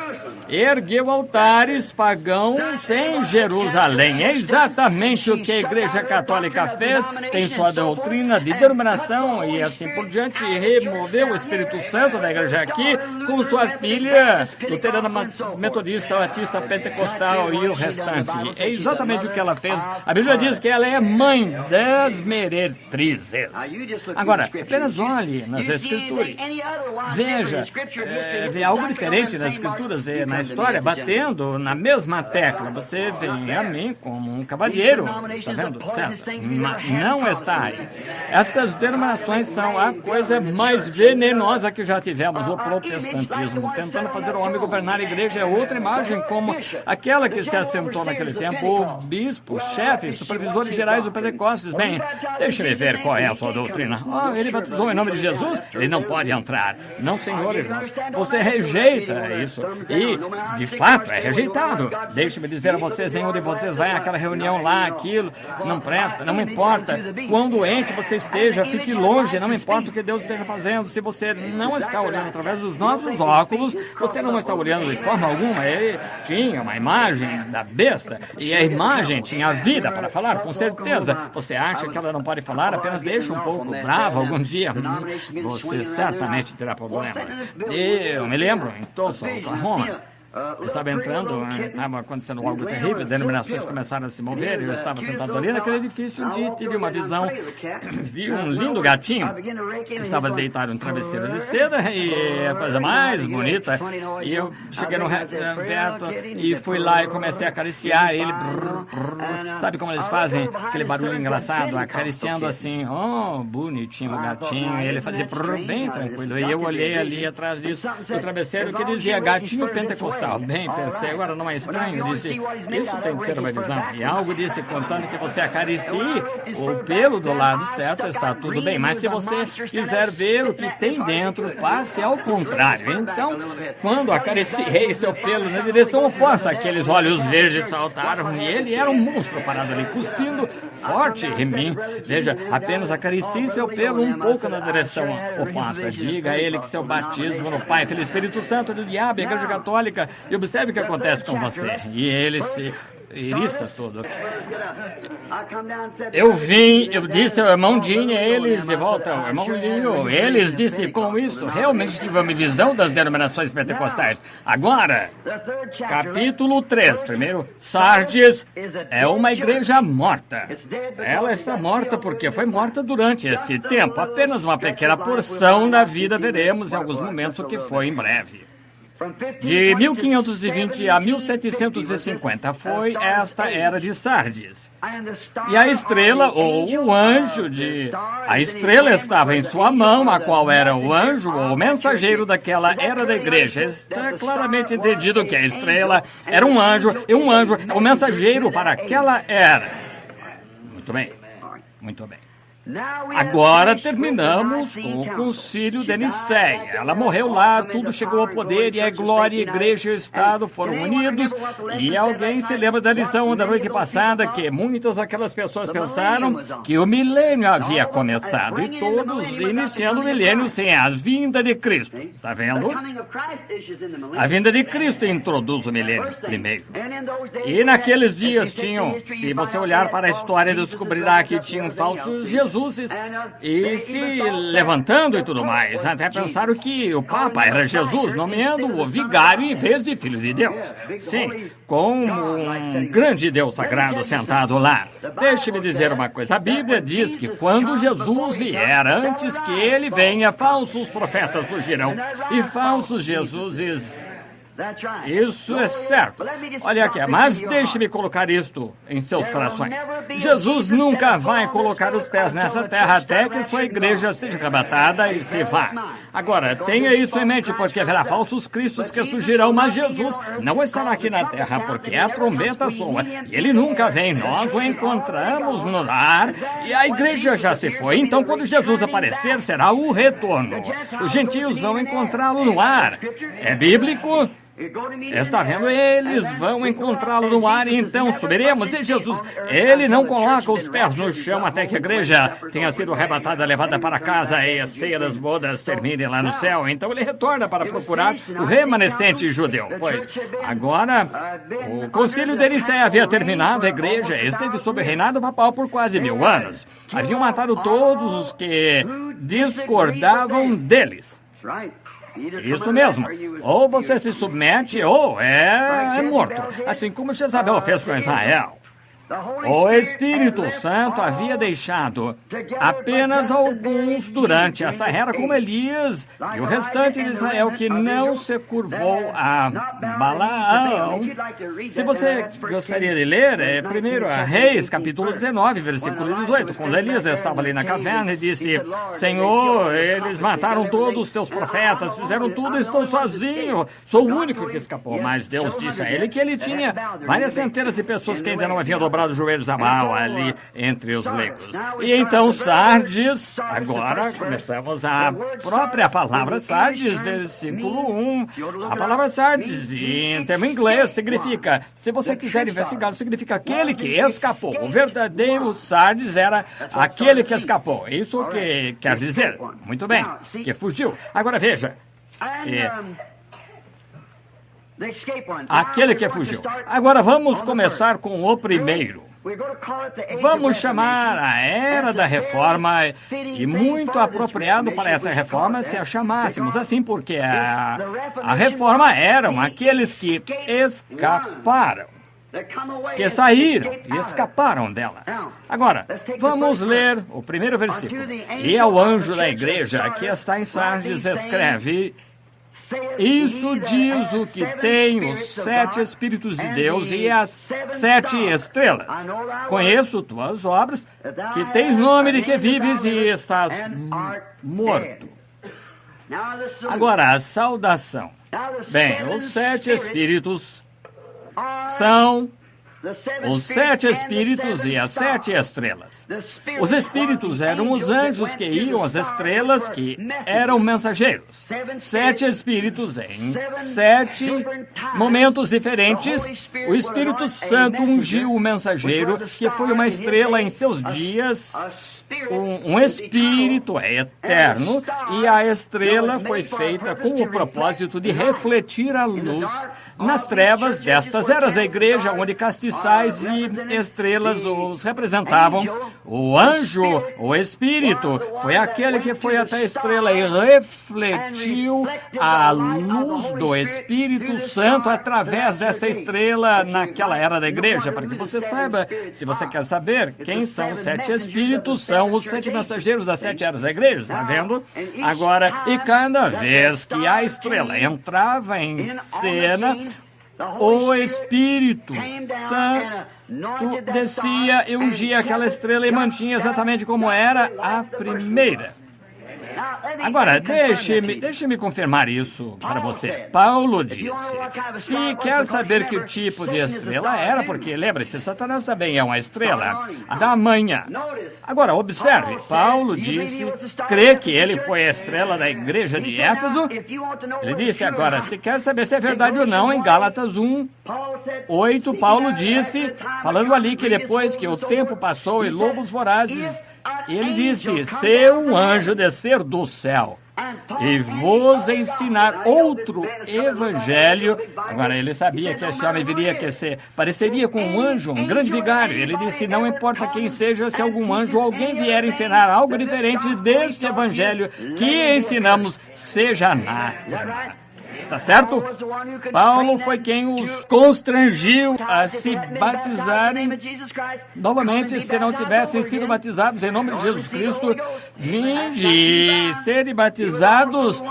Ergueu altares pagãos em Jerusalém. É exatamente o que a Igreja Católica fez, tem sua doutrina de denominação e assim por diante, e removeu o Espírito Santo da igreja aqui com sua filha luterana, metodista, batista, pentecostal e o restante. É exatamente o que ela fez. A Bíblia diz que ela é mãe das meretrizes. Agora, apenas olhe nas Escrituras. Veja, vê algo diferente nas Escrituras e na história, batendo na mesma tecla. Você vem a mim como um cavalheiro, está vendo? Certo? Não está aí. Essas denominações são a coisa mais venenosa que já tivemos, o protestantismo, tentando fazer o homem governar a igreja. É outra imagem como aquela que se assentou naquele tempo, o bispo, chefe, supervisores gerais do Pentecostes. Bem, deixe-me ver qual é a sua doutrina. Ele batizou em nome de Jesus, ele não pode entrar. Não, senhor, irmãos, você rejeita isso. E, de fato, é rejeitado. Deixe-me dizer a vocês, nenhum de vocês vai àquela reunião lá, aquilo, não presta, não importa. Quão doente você esteja, fique longe, não importa o que Deus esteja fazendo. Se você não está olhando através dos nossos óculos, você não está olhando de forma alguma. Ele tinha uma imagem da besta, e a imagem tinha vida para falar, com certeza. Você acha que ela não pode falar? Apenas deixa um pouco brava algum dia. Você certamente terá problemas. Eu me lembro, em Tulsa, Oklahoma, estava entrando, estava acontecendo algo terrível, denominações começaram a se mover, eu estava sentado ali naquele edifício, um dia tive uma visão, vi um lindo gatinho, que estava deitado no travesseiro de seda, e a coisa mais bonita, e eu cheguei no perto e fui lá e comecei a acariciar ele, sabe como eles fazem aquele barulho engraçado, acariciando assim, oh, bonitinho o gatinho, e ele fazia bem tranquilo, e eu olhei ali atrás disso, o travesseiro que dizia gatinho pentecostal. Bem, pensei, agora não é estranho? Eu disse, isso tem de ser uma visão. E algo disse, contanto que você acaricie o pelo do lado certo, está tudo bem. Mas se você quiser ver o que tem dentro, passe ao contrário. Então, quando acariciei seu pelo na direção oposta, aqueles olhos verdes saltaram e ele era um monstro parado ali, cuspindo forte em mim. Veja, apenas acaricie seu pelo um pouco na direção oposta. Diga a ele que seu batismo no Pai, Filho e Espírito Santo do diabo, a Igreja Católica, e observe o que acontece com você. E ele se eriça todo. Eu disse ao irmão Dinho, eles de volta ao irmão Linho, eles disse com isso, realmente tive uma visão das denominações pentecostais. Agora, capítulo 3, primeiro, Sardes é uma igreja morta. Ela está morta porque foi morta durante este tempo. Apenas uma pequena porção da vida veremos em alguns momentos o que foi em breve. De 1520 a 1750 foi esta era de Sardes. E a estrela, ou o anjo a estrela estava em sua mão, a qual era o anjo ou mensageiro daquela era da igreja. Está claramente entendido que a estrela era um anjo, e um anjo é o mensageiro para aquela era. Muito bem, muito bem. Agora terminamos com o concílio de Nicéia. Ela morreu lá, tudo chegou ao poder e a glória, a igreja e o Estado foram unidos. E alguém se lembra da lição da noite passada que muitas daquelas pessoas pensaram que o milênio havia começado e todos iniciando o milênio sem a vinda de Cristo. Está vendo? A vinda de Cristo introduz o milênio primeiro. E naqueles dias tinham, se você olhar para a história, descobrirá que tinham falsos Jesus e se levantando e tudo mais, até pensaram que o Papa era Jesus, nomeando o vigário em vez de Filho de Deus. Sim, como um grande Deus sagrado sentado lá. Deixe-me dizer uma coisa, a Bíblia diz que quando Jesus vier, antes que ele venha, falsos profetas surgirão e falsos Jesuses. Isso é certo. Olha aqui, mas deixe-me colocar isto em seus corações. Jesus nunca vai colocar os pés nessa terra até que sua igreja seja arrebatada e se vá. Agora, tenha isso em mente, porque haverá falsos cristos que surgirão, mas Jesus não estará aqui na terra, porque a trombeta soa e ele nunca vem. Nós o encontramos no lar e a igreja já se foi. Então, quando Jesus aparecer, será o retorno. Os gentios vão encontrá-lo no ar. É bíblico? Está vendo? Eles vão encontrá-lo no ar e então subiremos. E Jesus, ele não coloca os pés no chão até que a igreja tenha sido arrebatada, levada para casa e a ceia das bodas termine lá no céu. Então ele retorna para procurar o remanescente judeu. Pois, agora, o concílio de Nicéia havia terminado, a igreja esteve sob o reinado papal por quase 1000 anos. Haviam matado todos os que discordavam deles. Isso mesmo. Ou você se submete ou é morto. Assim como Jezabel fez com Israel. O Espírito Santo havia deixado apenas alguns durante esta era, como Elias e o restante de Israel, que não se curvou a Balaão. Se você gostaria de ler, primeiro a Reis, capítulo 19, versículo 18, quando Elias estava ali na caverna e disse: Senhor, eles mataram todos os teus profetas, fizeram tudo, estou sozinho, sou o único que escapou. Mas Deus disse a ele que ele tinha várias centenas de pessoas que ainda não haviam dobrado os joelhos a Baal ali entre os leigos. E então Sardes, agora começamos a própria palavra Sardes, versículo 1. A palavra Sardes, em termo inglês, significa, se você quiser investigar, significa aquele que escapou. O verdadeiro Sardes era aquele que escapou. Isso que quer dizer, muito bem, que fugiu. Agora veja, Aquele que fugiu. Agora vamos começar com o primeiro. Vamos chamar a Era da Reforma, e muito apropriado para essa reforma se a chamássemos assim, porque a reforma eram aqueles que escaparam, que saíram e escaparam dela. Agora, vamos ler o primeiro versículo. E ao anjo da igreja que está em Sardes escreve: isso diz o que tem os 7 Espíritos de Deus e as 7 estrelas. Conheço tuas obras, que tens nome de que vives e estás morto. Agora, a saudação. Bem, os 7 Espíritos são os 7 Espíritos e as 7 estrelas. Os Espíritos eram os anjos que iam às estrelas, que eram mensageiros. 7 Espíritos em 7 momentos diferentes. O Espírito Santo ungiu o mensageiro, que foi uma estrela em seus dias. Um espírito é eterno, e a estrela foi feita com o propósito de refletir a luz nas trevas destas eras. A igreja, onde castiçais e estrelas os representavam. O anjo, o espírito, foi aquele que foi até a estrela e refletiu a luz do Espírito Santo através dessa estrela naquela era da igreja. Para que você saiba, se você quer saber quem são os 7 Espíritos, são os 7 mensageiros das 7 eras da igreja, está vendo? Agora, e cada vez que a estrela entrava em cena, o Espírito Santo descia e ungia aquela estrela e mantinha exatamente como era a primeira. Agora, deixe-me confirmar isso para você. Paulo disse, se quer saber que tipo de estrela era, porque, lembre-se, Satanás também é uma estrela, a da manhã. Agora, observe, Paulo disse, crê que ele foi a estrela da igreja de Éfeso. Ele disse, agora, se quer saber se é verdade ou não, em Gálatas 1:8, Paulo disse, falando ali que depois que o tempo passou e lobos vorazes, ele disse, se um anjo descer do céu e vos ensinar outro evangelho. Agora, ele sabia que esse homem viria que pareceria com um anjo, um grande vigário. Ele disse, não importa quem seja, se algum anjo ou alguém vier ensinar algo diferente deste evangelho que ensinamos, seja anátema. Está certo? Paulo foi quem os constrangiu a se batizarem novamente, se não tivessem sido batizados em nome de Jesus Cristo. Vinde e serem batizados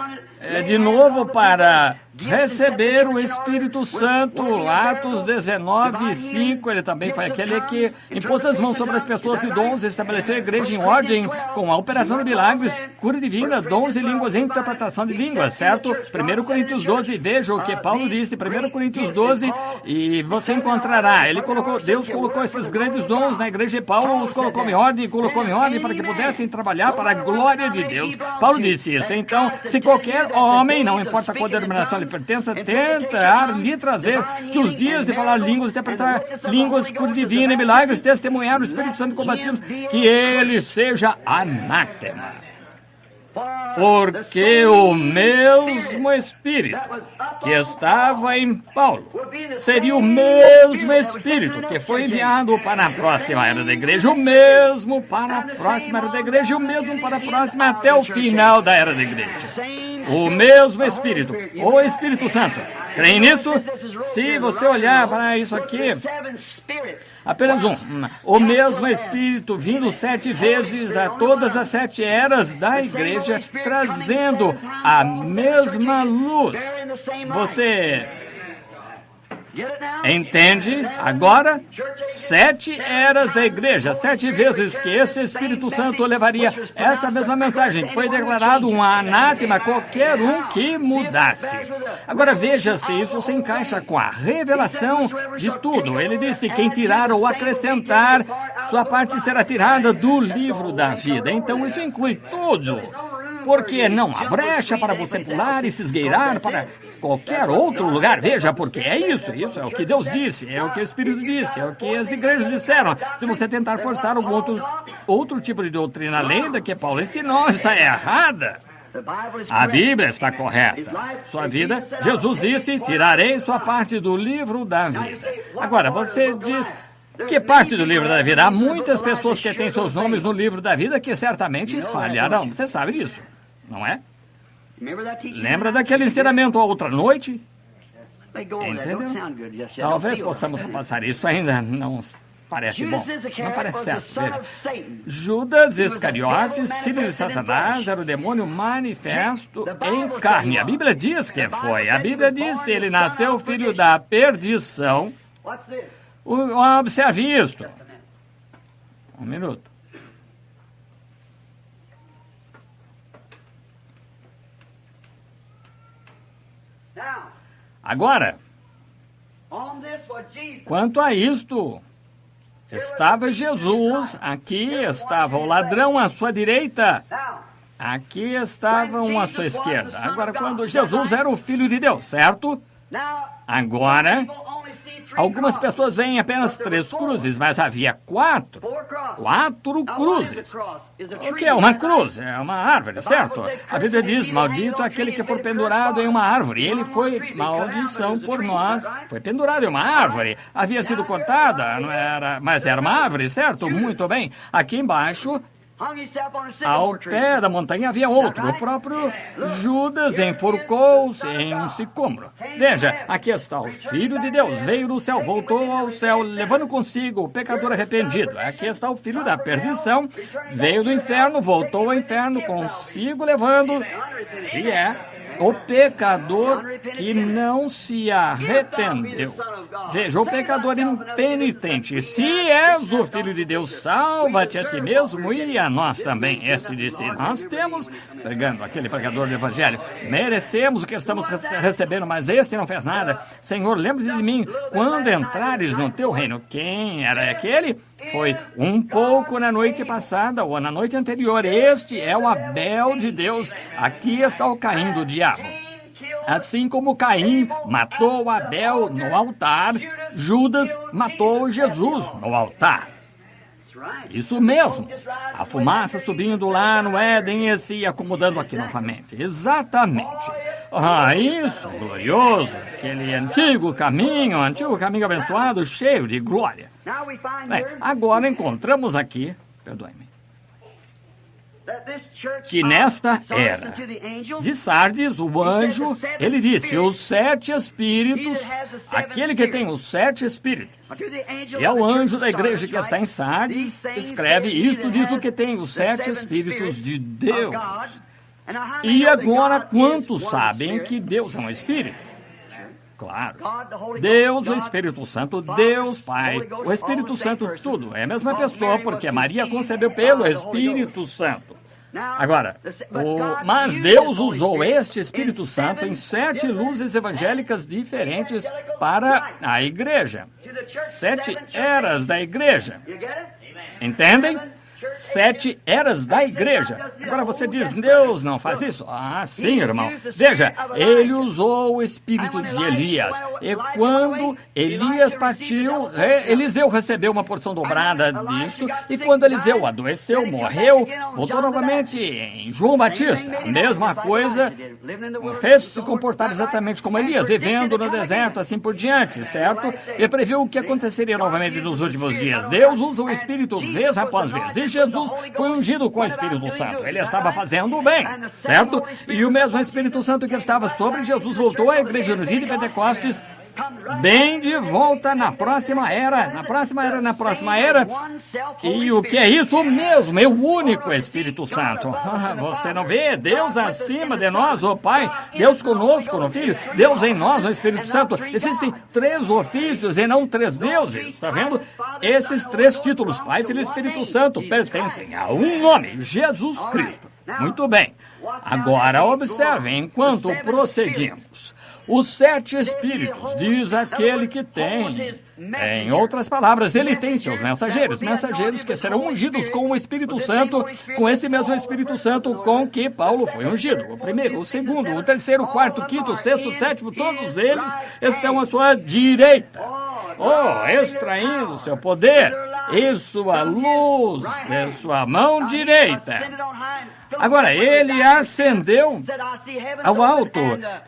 de novo para receber o Espírito Santo. Atos 19:5, ele também foi aquele que impôs as mãos sobre as pessoas e dons, estabeleceu a igreja em ordem com a operação de milagres, cura divina, dons e línguas e interpretação de línguas, certo? 1 Coríntios 12, veja o que Paulo disse, 1 Coríntios 12, e você encontrará, Deus colocou esses grandes dons na igreja e Paulo os colocou em ordem para que pudessem trabalhar para a glória de Deus. Paulo disse isso. Então, se qualquer homem, não importa qual denominação ele pertença, tentar lhe trazer que os dias de falar línguas, interpretar línguas, cura divina e milagres, testemunhar o Espírito Santo combatido, que ele seja anátema. Porque o mesmo Espírito que estava em Paulo seria o mesmo Espírito que foi enviado para a próxima era da igreja, o mesmo para a próxima era da igreja e o mesmo para a próxima até o final da era da igreja. O mesmo Espírito, o Espírito Santo. Creem nisso? Se você olhar para isso aqui, apenas o mesmo Espírito vindo 7 vezes a todas as 7 eras da igreja, trazendo a mesma luz. Você entende? Agora, 7 eras da igreja, 7 vezes que esse Espírito Santo levaria essa mesma mensagem. Foi declarado um anátema a qualquer um que mudasse. Agora veja se isso se encaixa com a revelação de tudo. Ele disse, quem tirar ou acrescentar, sua parte será tirada do livro da vida. Então isso inclui tudo. Porque não há brecha para você pular e se esgueirar para qualquer outro lugar. Veja, porque é isso é o que Deus disse, é o que o Espírito disse, é o que as igrejas disseram. Se você tentar forçar algum outro tipo de doutrina além da que Paulo ensinou, está errada. A Bíblia está correta. Sua vida, Jesus disse, tirarei sua parte do livro da vida. Agora, você diz, que parte do livro da vida? Há muitas pessoas que têm seus nomes no livro da vida que certamente falharão. Você sabe disso, não é? Lembra daquele ensinamento a outra noite? Entendeu? Talvez possamos passar isso, ainda não parece bom. Não parece certo. Veja. Judas Iscariotes, filho de Satanás, era o demônio manifesto em carne. A Bíblia diz que foi. A Bíblia diz ele nasceu filho da perdição. Observe isto. Um minuto. Agora, quanto a isto, estava Jesus, aqui estava o ladrão à sua direita, aqui estava um à sua esquerda. Agora, quando Jesus era o Filho de Deus, certo? Agora, algumas pessoas veem apenas 3 cruzes, mas havia 4 cruzes. O que é uma cruz? É uma árvore, certo? A Bíblia diz, maldito aquele que for pendurado em uma árvore. Ele foi maldição por nós. Foi pendurado em uma árvore. Havia sido cortada, não era, mas era uma árvore, certo? Muito bem. Aqui embaixo, ao pé da montanha havia outro. O próprio Judas enforcou-se em um sicômoro. Veja, aqui está o Filho de Deus. Veio do céu, voltou ao céu, levando consigo o pecador arrependido. Aqui está o Filho da perdição. Veio do inferno, voltou ao inferno, consigo levando, se é, o pecador que não se arrependeu. Veja, o pecador impenitente. Se és o Filho de Deus, salva-te a ti mesmo e a nós também. Este disse, nós temos, pregando aquele pregador do Evangelho, merecemos o que estamos recebendo, mas este não fez nada. Senhor, lembre-se de mim, quando entrares no teu reino. Quem era aquele? Foi um pouco na noite passada ou na noite anterior. Este é o Abel de Deus. Aqui está o Caim do diabo. Assim como Caim matou Abel no altar, Judas matou Jesus no altar. Isso mesmo. A fumaça subindo lá no Éden e se acomodando aqui novamente. Exatamente. Isso, glorioso. Aquele antigo caminho abençoado, cheio de glória. Agora encontramos aqui, perdoe-me, que nesta era de Sardes, o anjo, ele disse, os 7 espíritos, aquele que tem os 7 espíritos, e ao anjo da igreja que está em Sardes, escreve isto, diz o que tem os 7 espíritos de Deus. E agora, quantos sabem que Deus é um espírito? Claro. Deus, o Espírito Santo, Deus Pai, o Espírito Santo, tudo. É a mesma pessoa, porque Maria concebeu pelo Espírito Santo. Agora, mas Deus usou este Espírito Santo em 7 luzes evangélicas diferentes para a igreja. 7 eras da igreja. Entendem? 7 eras da igreja. Agora você diz, Deus não faz isso? Ah, sim, irmão. Veja, ele usou o espírito de Elias. E quando Elias partiu, Eliseu recebeu uma porção dobrada disto. E quando Eliseu adoeceu, morreu, voltou novamente em João Batista. A mesma coisa, fez se comportar exatamente como Elias, vivendo no deserto, assim por diante, certo? E previu o que aconteceria novamente nos últimos dias. Deus usa o espírito vez após vez. E Jesus foi ungido com o Espírito Santo. Ele estava fazendo o bem, certo? E o mesmo Espírito Santo que estava sobre Jesus voltou à igreja no dia de Pentecostes, bem de volta na próxima era. E o que é isso mesmo? É o único Espírito Santo. Você não vê? Deus acima de nós, o Pai. Deus conosco no Filho. Deus em nós, o Espírito Santo. Existem 3 ofícios e não 3 deuses. Está vendo? Esses 3 títulos, Pai, Filho e Espírito Santo, pertencem a um nome, Jesus Cristo. Muito bem. Agora observem enquanto prosseguimos. Os 7 espíritos, diz aquele que tem. Em outras palavras, ele tem seus mensageiros que serão ungidos com o Espírito Santo, com esse mesmo Espírito Santo com que Paulo foi ungido. O primeiro, o segundo, o terceiro, o quarto, o quinto, o sexto, o sétimo, todos eles estão à sua direita. Extraindo seu poder e sua luz de sua mão direita. Agora, ele ascendeu ao alto.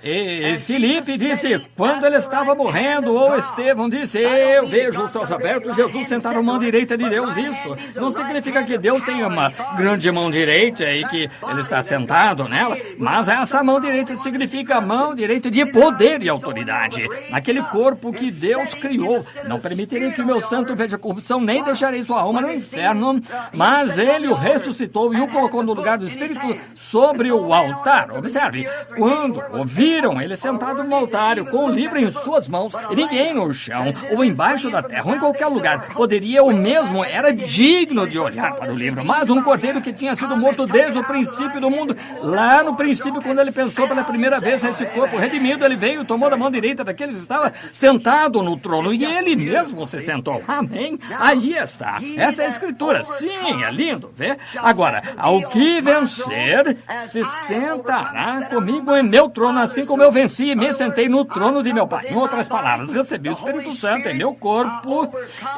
E Filipe disse, quando ele estava morrendo, ou Estevão disse, eu vejo os céus abertos, Jesus sentado à mão direita de Deus. Isso não significa que Deus tem uma grande mão direita e que ele está sentado nela, mas essa mão direita significa a mão direita de poder e autoridade. Naquele corpo que Deus criou, não permitirei que o meu santo veja corrupção, nem deixarei sua alma no inferno, mas ele o ressuscitou e o colocou no lugar do Espírito sobre o altar. Observe, quando o viram ele sentado no altar, com o livro em suas mãos, e ninguém no chão, ou embaixo da terra, ou em qualquer lugar, poderia ou mesmo era digno de olhar para o livro. Mas um cordeiro que tinha sido morto desde o princípio do mundo, lá no princípio, quando ele pensou pela primeira vez nesse corpo redimido, ele veio, tomou da mão direita daquele que estava sentado no trono, e ele mesmo se sentou. Amém? Aí está. Essa é a escritura. Sim, é lindo, vê? Agora, ao que vencer, se sentará comigo em meu trono, assim como eu venci e me sentei no trono de meu Pai. Em outras palavras, recebi o Espírito Santo em meu corpo,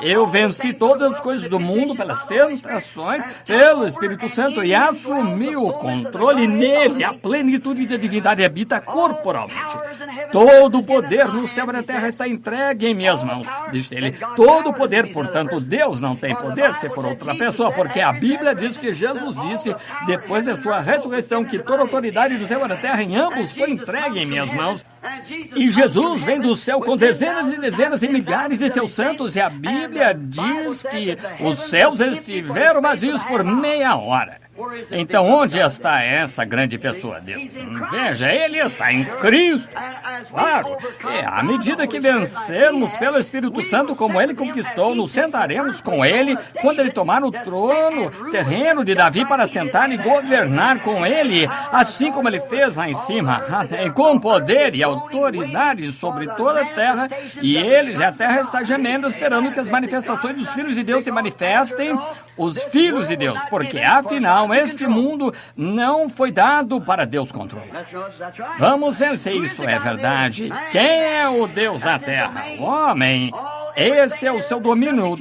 eu venci todas as coisas do mundo pelas tentações, pelo Espírito Santo, e assumi o controle nele. A plenitude da divindade habita corporalmente. Todo o poder no céu e na terra está entregue em minhas mãos, disse ele. Todo o poder, portanto, Deus não tem poder se for outra pessoa, porque a Bíblia diz que Jesus disse, depois da sua ressurreição, que toda autoridade do céu e da terra em ambos foi entregue em minhas mãos. E Jesus vem do céu com dezenas e dezenas e milhares de seus santos, e a Bíblia diz que os céus estiveram vazios por meia hora. Então, onde está essa grande pessoa, Deus? Veja, ele está em Cristo. Claro, à medida que vencermos pelo Espírito Santo, como ele conquistou, nos sentaremos com ele quando ele tomar o trono terreno de Davi para sentar e governar com ele, assim como ele fez lá em cima, com poder e autoridade sobre toda a terra, e a terra está gemendo, esperando que as manifestações dos filhos de Deus se manifestem, os filhos de Deus, porque afinal, este mundo não foi dado para Deus controlar. Vamos ver se isso é verdade. Quem é o Deus da terra? O homem. Esse é o seu domínio.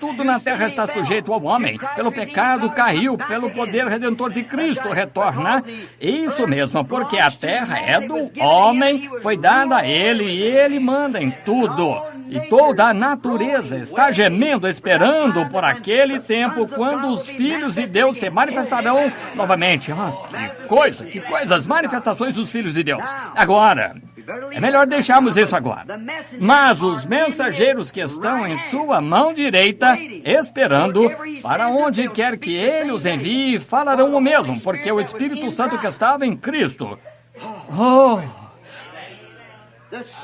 Tudo na terra está sujeito ao homem. Pelo pecado caiu, pelo poder redentor de Cristo retorna. Isso mesmo, porque a terra é do homem, foi dada a ele e ele manda em tudo. E toda a natureza está gemendo, esperando por aquele tempo quando os filhos de Deus se manifestarão novamente. Que coisa, as manifestações dos filhos de Deus. Agora, é melhor deixarmos isso agora. Mas os mensageiros que estão em sua mão direita, esperando, para onde quer que ele os envie, falarão o mesmo, porque o Espírito Santo que estava em Cristo.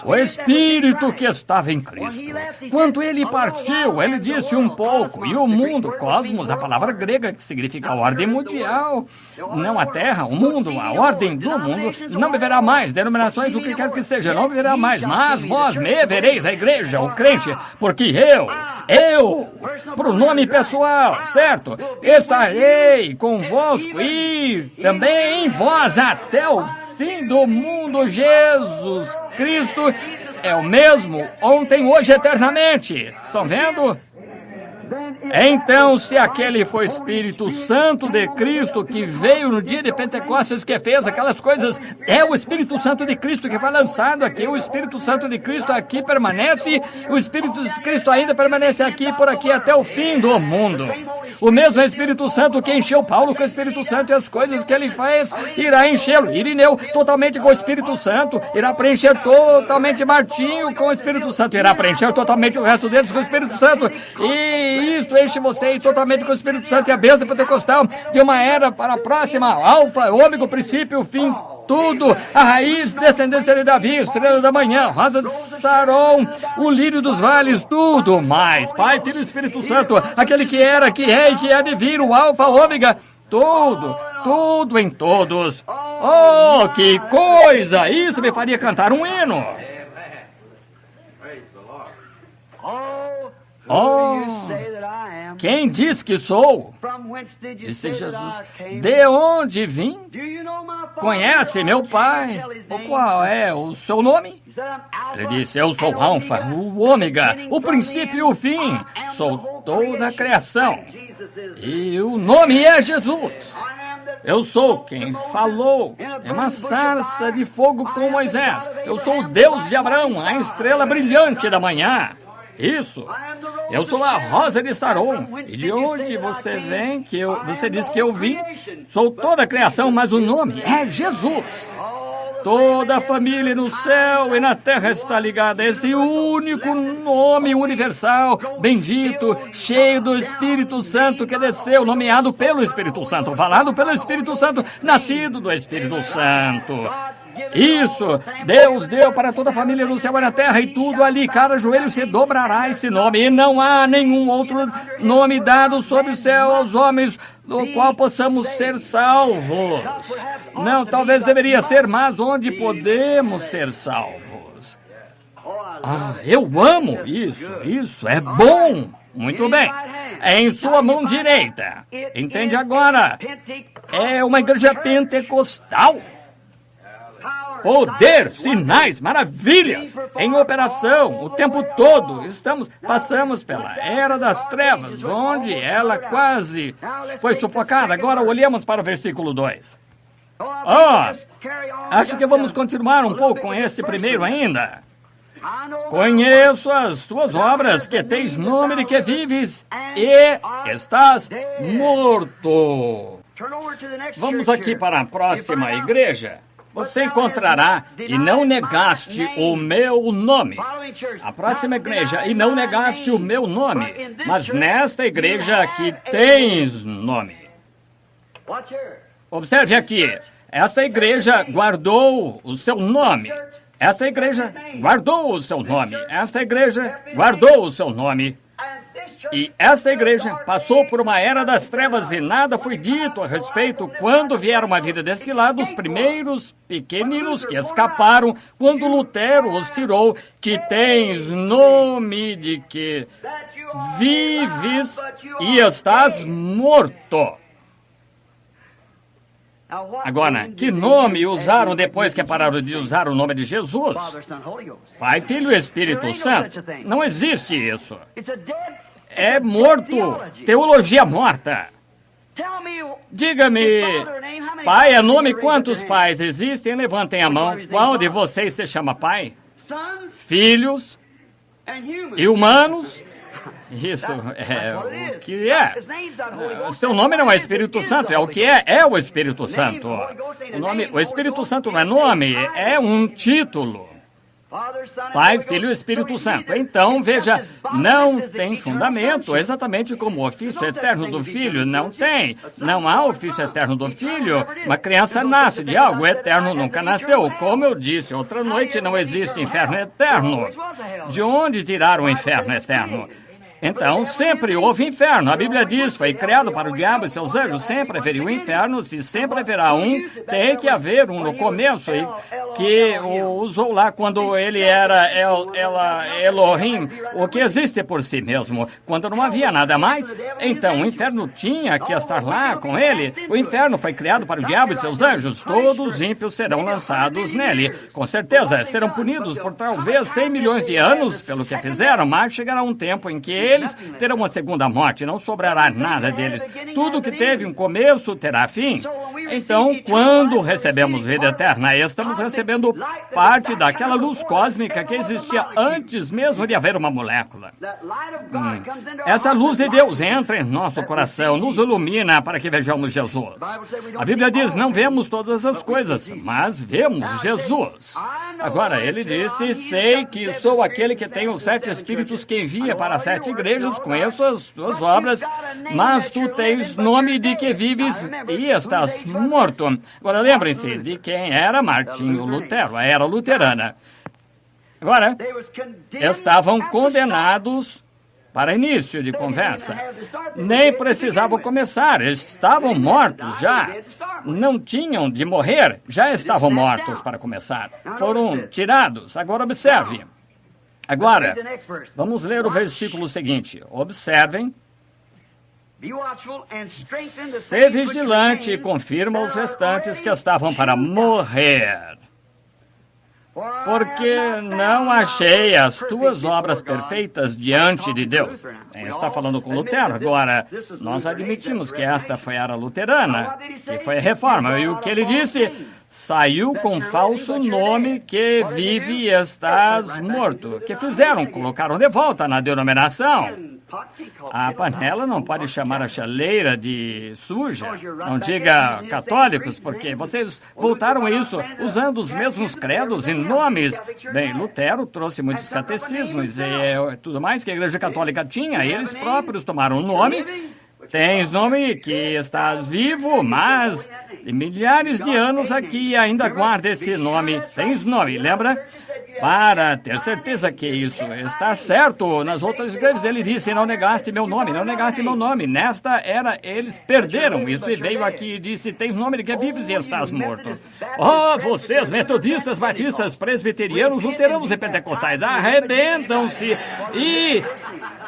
O Espírito que estava em Cristo. Quando ele partiu, ele disse um pouco, e o mundo, cosmos, a palavra grega que significa a ordem mundial, não a terra, o mundo, a ordem do mundo, não viverá mais, denominações, o que quer que seja, não viverá mais, mas vós me vereis, a igreja, o crente, porque eu, pronome pessoal, certo? Estarei convosco e também em vós até o fim do mundo. Jesus Cristo é o mesmo ontem, hoje, eternamente. Estão vendo? Então, se aquele foi o Espírito Santo de Cristo que veio no dia de Pentecostes, que fez aquelas coisas, é o Espírito Santo de Cristo que foi lançado aqui. O Espírito Santo de Cristo aqui permanece, o Espírito de Cristo ainda permanece aqui, por aqui, até o fim do mundo. O mesmo Espírito Santo que encheu Paulo com o Espírito Santo, e as coisas que ele fez, irá enchê-lo. Irineu totalmente com o Espírito Santo, irá preencher totalmente Martinho com o Espírito Santo, irá preencher totalmente o resto deles com o Espírito Santo. E isso enche você totalmente com o Espírito Santo, e a bênção pentecostal de uma era para a próxima, alfa, ômega, o princípio, o fim, tudo, a raiz, descendência de Davi, estrela da manhã, rosa de Saron, o lírio dos vales, tudo mais, Pai, Filho e Espírito Santo, aquele que era, que é e que há de vir, o alfa, ômega, tudo em todos. Oh, que coisa! Isso me faria cantar um hino. Quem diz que sou? Disse Jesus. De onde vim? Conhece meu Pai? Qual é o seu nome? Ele disse, eu sou o Alfa, o Ômega, o princípio e o fim. Sou toda a criação. E o nome é Jesus. Eu sou quem falou em uma sarça de fogo com Moisés. Eu sou o Deus de Abraão, a estrela brilhante da manhã. Isso. Eu sou a rosa de Saron. E de onde você vem, você diz que eu vim? Sou toda a criação, mas o nome é Jesus. Toda a família no céu e na terra está ligada a esse único nome universal, bendito, cheio do Espírito Santo, que desceu, nomeado pelo Espírito Santo, falado pelo Espírito Santo, nascido do Espírito Santo. Isso, Deus deu para toda a família no céu e na terra, e tudo ali, cada joelho se dobrará a esse nome, e não há nenhum outro nome dado sob o céu aos homens, do qual possamos ser salvos. Não, talvez deveria ser, mas onde podemos ser salvos? Eu amo isso é bom. Muito bem. É em sua mão direita. Entende agora? É uma igreja pentecostal. Poder, sinais, maravilhas em operação o tempo todo. Passamos pela era das trevas, onde ela quase foi sufocada. Agora olhamos para o versículo 2. Acho que vamos continuar um pouco com esse primeiro ainda. Conheço as tuas obras, que tens nome de que vives e estás morto. Vamos aqui para a próxima igreja. Você encontrará, e não negaste o meu nome. A próxima igreja, e não negaste o meu nome. Mas nesta igreja aqui tens nome. Observe aqui. Esta igreja guardou o seu nome. Esta igreja guardou o seu nome. Esta igreja guardou o seu nome. E essa igreja passou por uma era das trevas e nada foi dito a respeito quando vieram uma vida deste lado os primeiros pequeninos que escaparam quando Lutero os tirou, que tens nome de que vives e estás morto. Agora, que nome usaram depois que pararam de usar o nome de Jesus? Pai, Filho e Espírito Santo. Não existe isso. É morto. Teologia morta. Diga-me, pai é nome? Quantos pais existem? Levantem a mão. Qual de vocês se chama pai? Filhos e humanos? Isso é o que é. Seu nome não é Espírito Santo, é o que é o Espírito Santo. O Espírito Santo não é nome, é um título. Pai, Filho e Espírito Santo. Então, veja, não tem fundamento, exatamente como o ofício eterno do Filho não tem. Não há ofício eterno do Filho. Uma criança nasce de algo, eterno nunca nasceu. Como eu disse outra noite, não existe inferno eterno. De onde tiraram o inferno eterno? Então, sempre houve inferno. A Bíblia diz, foi criado para o diabo e seus anjos. Sempre haveria um inferno. Se sempre haverá um, tem que haver um no começo. E que o usou lá quando ele era Elohim, o que existe por si mesmo. Quando não havia nada mais, então o inferno tinha que estar lá com ele. O inferno foi criado para o diabo e seus anjos. Todos os ímpios serão lançados nele. Com certeza, serão punidos por talvez 100 milhões de anos pelo que fizeram, mas chegará um tempo em que eles terão uma segunda morte, não sobrará nada deles. Tudo que teve um começo terá fim. Então, quando recebemos vida eterna, estamos recebendo parte daquela luz cósmica que existia antes mesmo de haver uma molécula. Essa luz de Deus entra em nosso coração, nos ilumina para que vejamos Jesus. A Bíblia diz, não vemos todas as coisas, mas vemos Jesus. Agora, ele disse, sei que sou aquele que tem os 7 espíritos que envia para 7 igrejas, conheço as tuas obras, mas tu tens nome de que vives e estás morto. Agora, lembrem-se de quem era Martinho Lutero, a era luterana. Agora, estavam condenados para início de conversa. Nem precisavam começar, estavam mortos já. Não tinham de morrer, já estavam mortos para começar. Foram tirados. Agora, observe. Agora, vamos ler o versículo seguinte. Observem. Sê vigilante e confirma os restantes que estavam para morrer. porque não achei as tuas obras perfeitas diante de Deus. Está falando com Lutero. Agora, nós admitimos que esta foi a era luterana, que foi a reforma. E o que ele disse? Saiu com falso nome que vive e estás morto. Que fizeram? Colocaram de volta na denominação. A panela não pode chamar a chaleira de suja. Não diga católicos, porque vocês voltaram a isso usando os mesmos credos e nomes. Bem, Lutero trouxe muitos catecismos e tudo mais que a Igreja Católica tinha. Eles próprios tomaram o nome. Tens nome que estás vivo, mas de milhares de anos aqui ainda guarda esse nome. Tens nome, lembra? Para ter certeza que isso está certo, nas outras igrejas ele disse, não negaste meu nome, não negaste meu nome. Nesta era, eles perderam isso e veio aqui e disse, tens nome de que vives e estás morto. Oh, vocês, metodistas, batistas, presbiterianos, luteranos e pentecostais, arrebentam-se e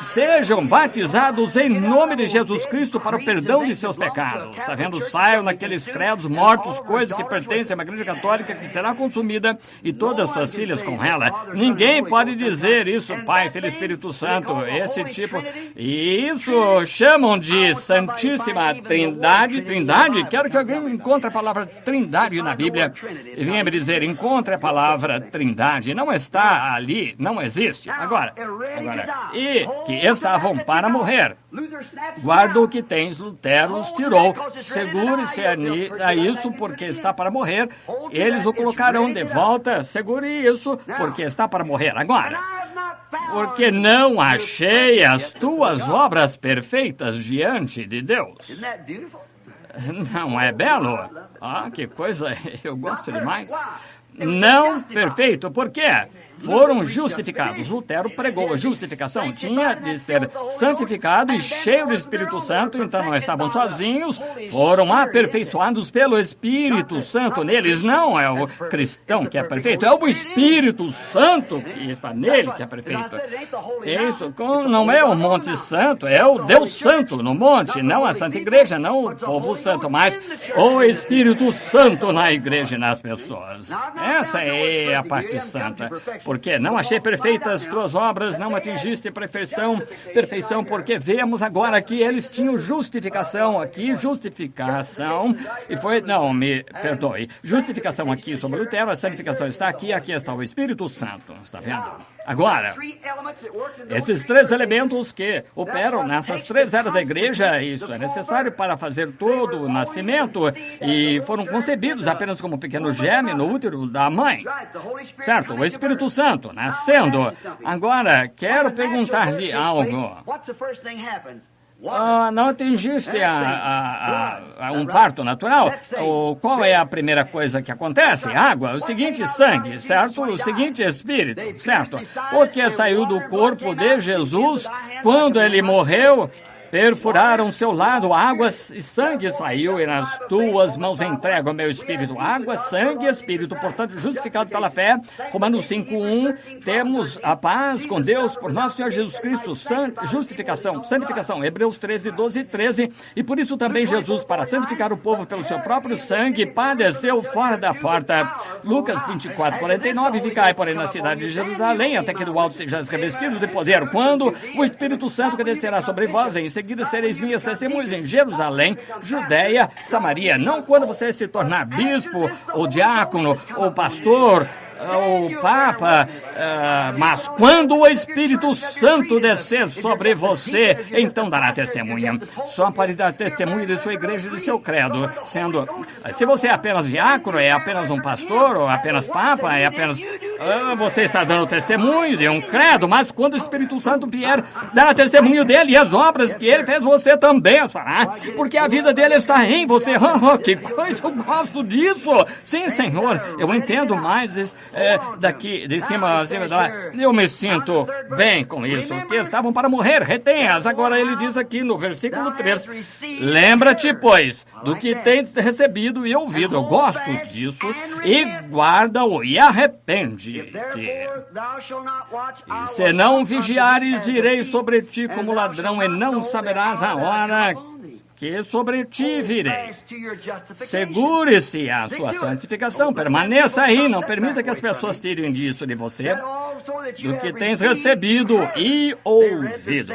sejam batizados em nome de Jesus Cristo para o perdão de seus pecados. Está vendo? Saiam naqueles credos mortos, coisas que pertencem a uma igreja católica que será consumida e todas suas filhas com ela. Ninguém pode dizer isso, Pai, Filho e Espírito Santo, esse tipo. E isso chamam de Santíssima Trindade. Trindade? Quero que alguém encontre a palavra Trindade na Bíblia e venha me dizer, encontre a palavra Trindade. Não está ali, não existe. Agora, e que estavam para morrer. Guarda o que tens, Lutero os tirou. Segure-se a isso, porque está para morrer. Eles o colocarão de volta. Segure isso, porque está para morrer. Agora, porque não achei as tuas obras perfeitas diante de Deus. Não é belo? Ah, que coisa, eu gosto demais. Não perfeito, por quê? Foram justificados. Lutero pregou a justificação. Tinha de ser santificado e cheio do Espírito Santo, então não estavam sozinhos, foram aperfeiçoados pelo Espírito Santo neles. Não é o cristão que é perfeito, é o Espírito Santo que está nele que é perfeito. Isso não é o Monte Santo, é o Deus Santo no monte, não a Santa Igreja, não o povo santo, mas o Espírito Santo na igreja e nas pessoas. Essa é a parte santa. Porque não achei perfeitas tuas obras, não atingiste perfeição, porque vemos agora que eles tinham justificação aqui, e foi, não, me perdoe, justificação aqui sobre Lutero, a santificação está aqui, aqui está o Espírito Santo, está vendo? Agora, esses três elementos que operam nessas três eras da igreja, isso é necessário para fazer todo o nascimento e foram concebidos apenas como um pequeno germe no útero da mãe. Certo? O Espírito Santo nascendo. Agora, quero perguntar-lhe algo. Não atingiste um parto natural? Qual é a primeira coisa que acontece? Água, o seguinte sangue, certo? O seguinte espírito, certo? O que saiu do corpo de Jesus quando ele morreu? Perfuraram seu lado, água e sangue saiu, e nas tuas mãos entrego o meu espírito. Água, sangue e espírito, portanto, justificado pela fé. Romanos 5:1, temos a paz com Deus por nosso Senhor Jesus Cristo, justificação, santificação. Hebreus 13:12 e 13. E por isso também Jesus, para santificar o povo pelo seu próprio sangue, padeceu fora da porta. Lucas 24:49, ficai, porém, na cidade de Jerusalém, até que do alto sejais revestidos de poder, quando o Espírito Santo que descerá sobre vós, em seguida sereis minhas testemunhas em Jerusalém, Judeia, Samaria. Não quando você se tornar bispo, ou diácono, ou pastor, ou papa, mas quando o Espírito Santo descer sobre você, então dará testemunha. Só pode dar testemunha de sua igreja e de seu credo, sendo, se você é apenas diácono, é apenas um pastor, ou apenas papa, é apenas, você está dando testemunho de um credo, mas quando o Espírito Santo vier, dará testemunho dele e as obras que ele fez, você também as fará, porque a vida dele está em você. Que coisa, eu gosto disso. Sim, Senhor, eu entendo mais daqui, de cima de lá, eu me sinto bem com isso, que estavam para morrer, retenhas. Agora ele diz aqui no versículo 3, lembra-te, pois, do que tens recebido e ouvido, eu gosto disso, e guarda-o e arrepende-te. E se não vigiares, virei sobre ti como ladrão, e não saberás a hora que sobre ti virei. Segure-se à sua santificação, permaneça aí, não permita que as pessoas tirem disso de você, do que tens recebido e ouvido.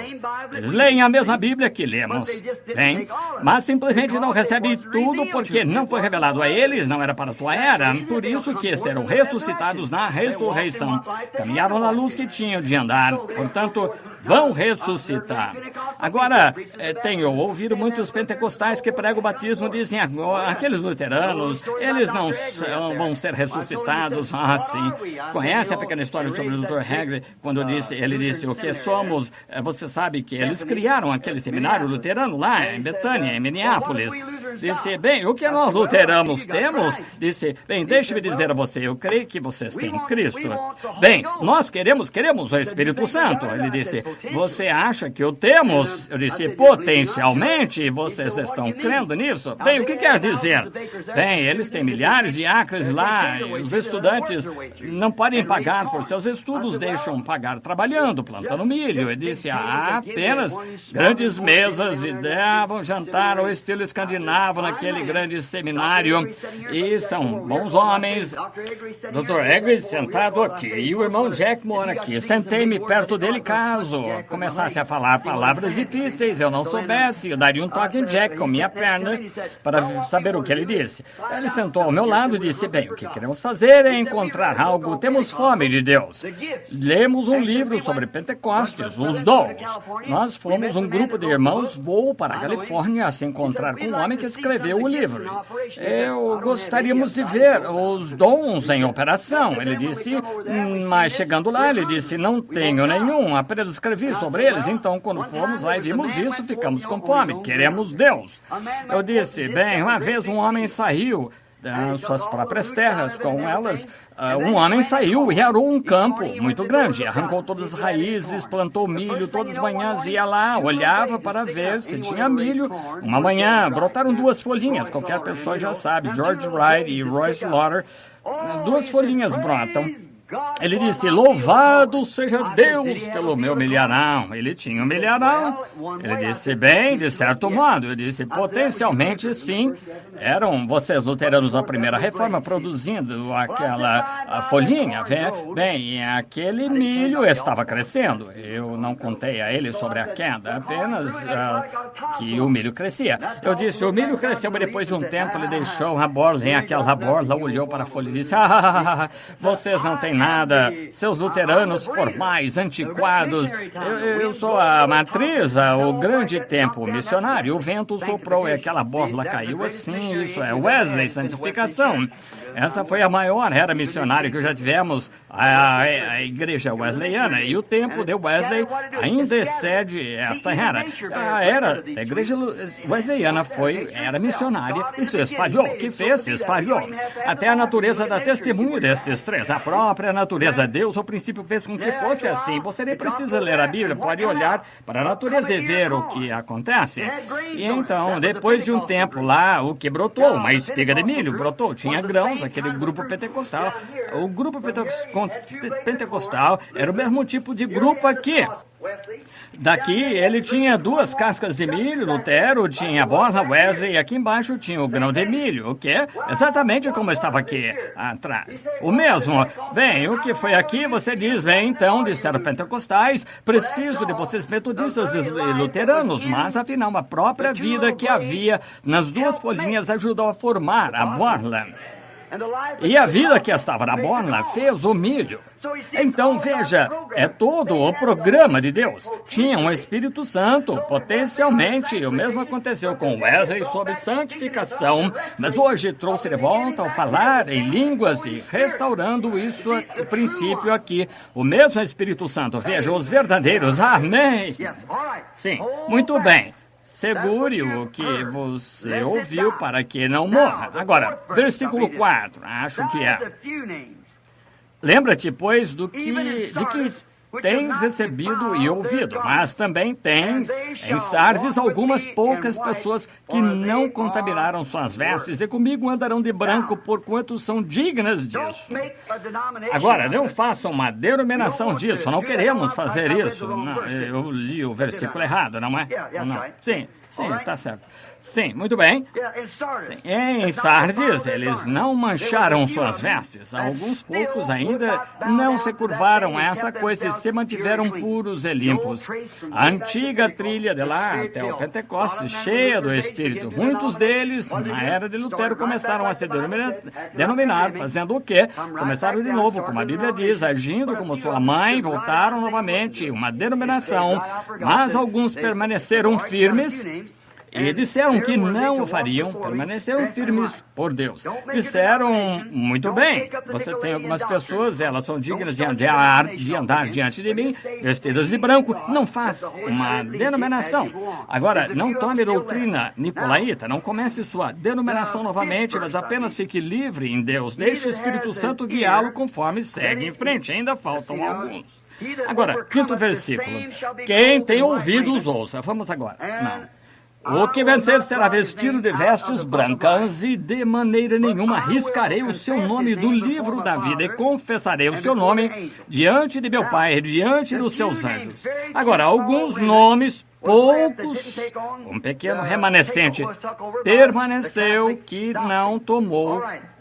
Eles leem a mesma Bíblia que lemos, bem, mas simplesmente não recebem tudo porque não foi revelado a eles, não era para sua era, por isso que serão ressuscitados na ressurreição. Caminharam na luz que tinham de andar, portanto, vão ressuscitar. Agora, tenho ouvido muitos pentecostais que pregam o batismo, dizem, aqueles luteranos, eles não vão ser ressuscitados. Ah, sim. Conhece a pequena história sobre o Dr. Hagrid, quando ele disse o que somos? Você sabe que eles criaram aquele seminário luterano lá em Betânia, em Minneapolis. Disse, bem, o que nós luteranos temos? Disse, bem, deixe-me dizer a você, eu creio que vocês têm Cristo. Bem, nós queremos o Espírito Santo. Ele disse, você acha que o temos? Eu disse, potencialmente, vocês estão crendo nisso? Bem, o que quer dizer? Bem, eles têm milhares de acres lá, e os estudantes não podem pagar por seus estudos, deixam pagar trabalhando, plantando milho. Ele disse, há apenas grandes mesas e davam jantar ao estilo escandinavo naquele grande seminário, e são bons homens. Dr. Hagrid sentado aqui, e o irmão Jack mora aqui. Sentei-me perto dele caso começasse a falar palavras difíceis, eu não soubesse, eu daria um toque em Jack com minha perna para saber o que ele disse. Ele sentou ao meu lado e disse, bem, o que queremos fazer é encontrar algo, temos fome de Deus. Lemos um livro sobre Pentecostes, os dons. Nós fomos um grupo de irmãos, voo para a Califórnia se encontrar com um homem que escreveu o livro. Gostaríamos de ver os dons em operação. Ele disse, mas chegando lá, ele disse, não tenho nenhum, apenas escrevi sobre eles. Então, quando fomos lá e vimos isso, ficamos com fome, queremos Deus. Eu disse, bem, uma vez um homem saiu das suas próprias terras, com elas, um homem saiu e arou um campo muito grande, arrancou todas as raízes, plantou milho, todas as manhãs ia lá, olhava para ver se tinha milho. Uma manhã, brotaram 2 folhinhas, qualquer pessoa já sabe, George Wright e Royce Lauder, 2 folhinhas brotam. Ele disse, louvado seja Deus pelo meu milharal. Ele tinha um milharal. Ele disse, bem, de certo modo. Eu disse, potencialmente sim. Eram vocês luteranos da primeira reforma produzindo aquela folhinha. Bem, aquele milho estava crescendo. Eu não contei a ele sobre a queda, apenas que o milho crescia. Eu disse, o milho cresceu, mas depois de um tempo ele deixou a borla, e aquela borla olhou para a folha e disse, vocês não têm nada, seus luteranos formais, antiquados. Eu sou a matriz, o grande tempo missionário. O vento soprou e aquela borla caiu assim. Isso é Wesley, santificação. Essa foi a maior era missionária que já tivemos, a igreja wesleyana, e o tempo de Wesley ainda excede esta era. A era da igreja wesleyana era missionária e se espalhou. O que fez? Se espalhou. Até a natureza dá testemunho destes 3. A própria natureza, Deus, ao princípio, fez com que fosse assim. Você nem precisa ler a Bíblia, pode olhar para a natureza e ver o que acontece. E então, depois de um tempo lá, o que brotou? Uma espiga de milho brotou, tinha grãos, aquele grupo pentecostal. O grupo pentecostal era o mesmo tipo de grupo aqui. Daqui ele tinha 2 cascas de milho, Lutero tinha a borla, Wesley, e aqui embaixo tinha o grão de milho, o que? Exatamente como estava aqui atrás. O mesmo. Bem, o que foi aqui, você diz, bem, então, disseram pentecostais, preciso de vocês metodistas e luteranos, mas afinal a própria vida que havia nas 2 folhinhas ajudou a formar a borla. E a vida que estava na borla fez o milho. Então, veja, é todo o programa de Deus. Tinha um Espírito Santo, potencialmente. O mesmo aconteceu com Wesley sobre santificação, mas hoje trouxe de volta ao falar em línguas e restaurando isso, o princípio aqui. O mesmo Espírito Santo, veja, os verdadeiros. Amém. Sim, muito bem. Segure o que você ouviu para que não morra. Agora, versículo 4, acho que é. Lembra-te, pois, de que tens recebido e ouvido, mas também tens em Sardes algumas poucas pessoas que não contaminaram suas vestes e comigo andarão de branco porquanto são dignas disso. Agora, não façam uma denominação disso, não queremos fazer isso. Não, eu li o versículo errado, não é? Não. Sim, está certo. Sim, muito bem. Sim. Em Sardes, eles não mancharam suas vestes. Alguns poucos ainda não se curvaram a essa coisa e se mantiveram puros e limpos. A antiga trilha de lá até o Pentecostes, cheia do Espírito. Muitos deles, na era de Lutero, começaram a se denominar, fazendo o quê? Começaram de novo, como a Bíblia diz, agindo como sua mãe, voltaram novamente, uma denominação, mas alguns permaneceram firmes e disseram que não o fariam, permaneceram firmes por Deus. Disseram, muito bem, você tem algumas pessoas, elas são dignas de andar diante de mim, vestidas de branco, não faz uma denominação. Agora, não tome doutrina nicolaíta, não comece sua denominação novamente, mas apenas fique livre em Deus. Deixe o Espírito Santo guiá-lo conforme segue em frente, ainda faltam alguns. Agora, quinto versículo. Quem tem ouvidos, ouça. Vamos agora. Não. O que vencer será vestido de vestes brancas e de maneira nenhuma riscarei o seu nome do livro da vida e confessarei o seu nome diante de meu Pai e diante dos seus anjos. Agora, alguns nomes, poucos, um pequeno remanescente, permaneceu que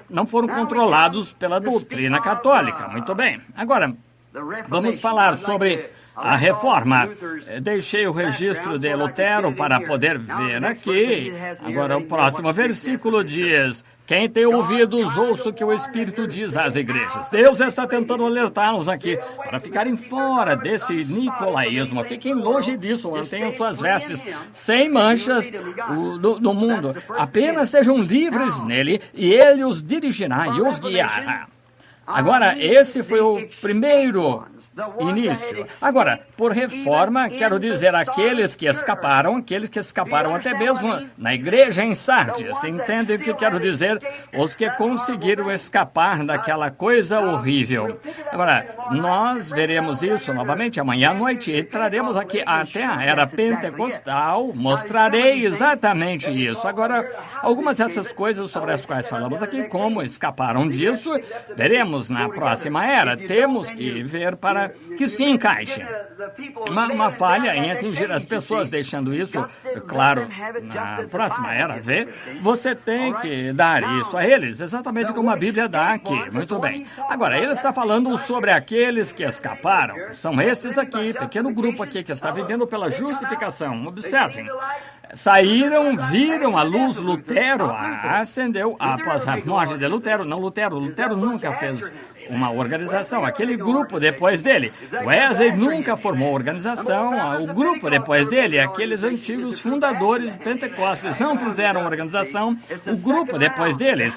não foram controlados pela doutrina católica. Muito bem. Agora, vamos falar sobre a reforma. Deixei o registro de Lutero para poder ver aqui. Agora, o próximo versículo diz: quem tem ouvidos, ouça o que o Espírito diz às igrejas. Deus está tentando alertar-nos aqui para ficarem fora desse nicolaísmo. Fiquem longe disso, mantenham suas vestes sem manchas no mundo. Apenas sejam livres nele e ele os dirigirá e os guiará. Agora, esse foi o primeiro início. Agora, por reforma, quero dizer aqueles que escaparam até mesmo na igreja em Sardes. Entendem o que quero dizer? Os que conseguiram escapar daquela coisa horrível. Agora, nós veremos isso novamente amanhã à noite e traremos aqui até a era pentecostal, mostrarei exatamente isso. Agora, algumas dessas coisas sobre as quais falamos aqui, como escaparam disso, veremos na próxima era. Temos que ver para que se encaixe. Uma falha em atingir as pessoas, deixando isso claro na próxima era, vê? Você tem que dar isso a eles, exatamente como a Bíblia dá aqui. Muito bem. Agora, ele está falando sobre aqueles que escaparam. São estes aqui, pequeno grupo aqui que está vivendo pela justificação. Observem. Saíram, viram a luz, Lutero acendeu após a morte de Lutero. Não, Lutero nunca fez uma organização. Aquele grupo depois dele, Wesley nunca formou organização. O grupo depois dele, aqueles antigos fundadores de Pentecostes não fizeram organização. O grupo depois deles,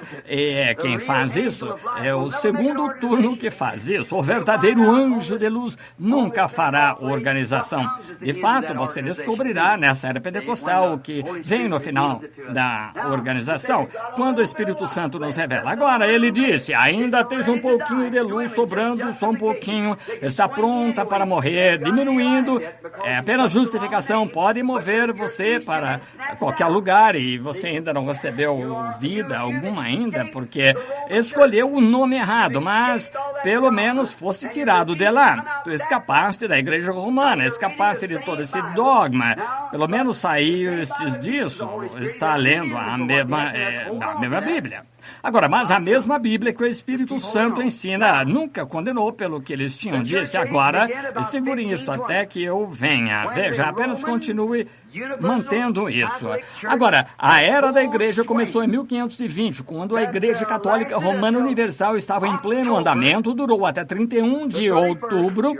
quem faz isso é o segundo turno que faz isso. O verdadeiro anjo de luz nunca fará organização. De fato, você descobrirá nessa era pentecostal o que vem no final da organização, quando o Espírito Santo nos revela. Agora, ele disse, ainda tens um pouquinho de luz sobrando, só um pouquinho, está pronta para morrer, diminuindo, é apenas justificação, pode mover você para qualquer lugar e você ainda não recebeu vida alguma ainda, porque escolheu o nome errado, mas pelo menos fosse tirado de lá. Tu escapaste da igreja romana, escapaste de todo esse dogma, pelo menos saiu disso, está lendo a mesma Bíblia. Agora, mas a mesma Bíblia que o Espírito Santo ensina nunca condenou pelo que eles tinham dito. Agora, segurem isso até que eu venha. Veja, apenas continue mantendo isso. Agora, a era da igreja começou em 1520, quando a Igreja Católica Romana Universal estava em pleno andamento, durou até 31 de outubro.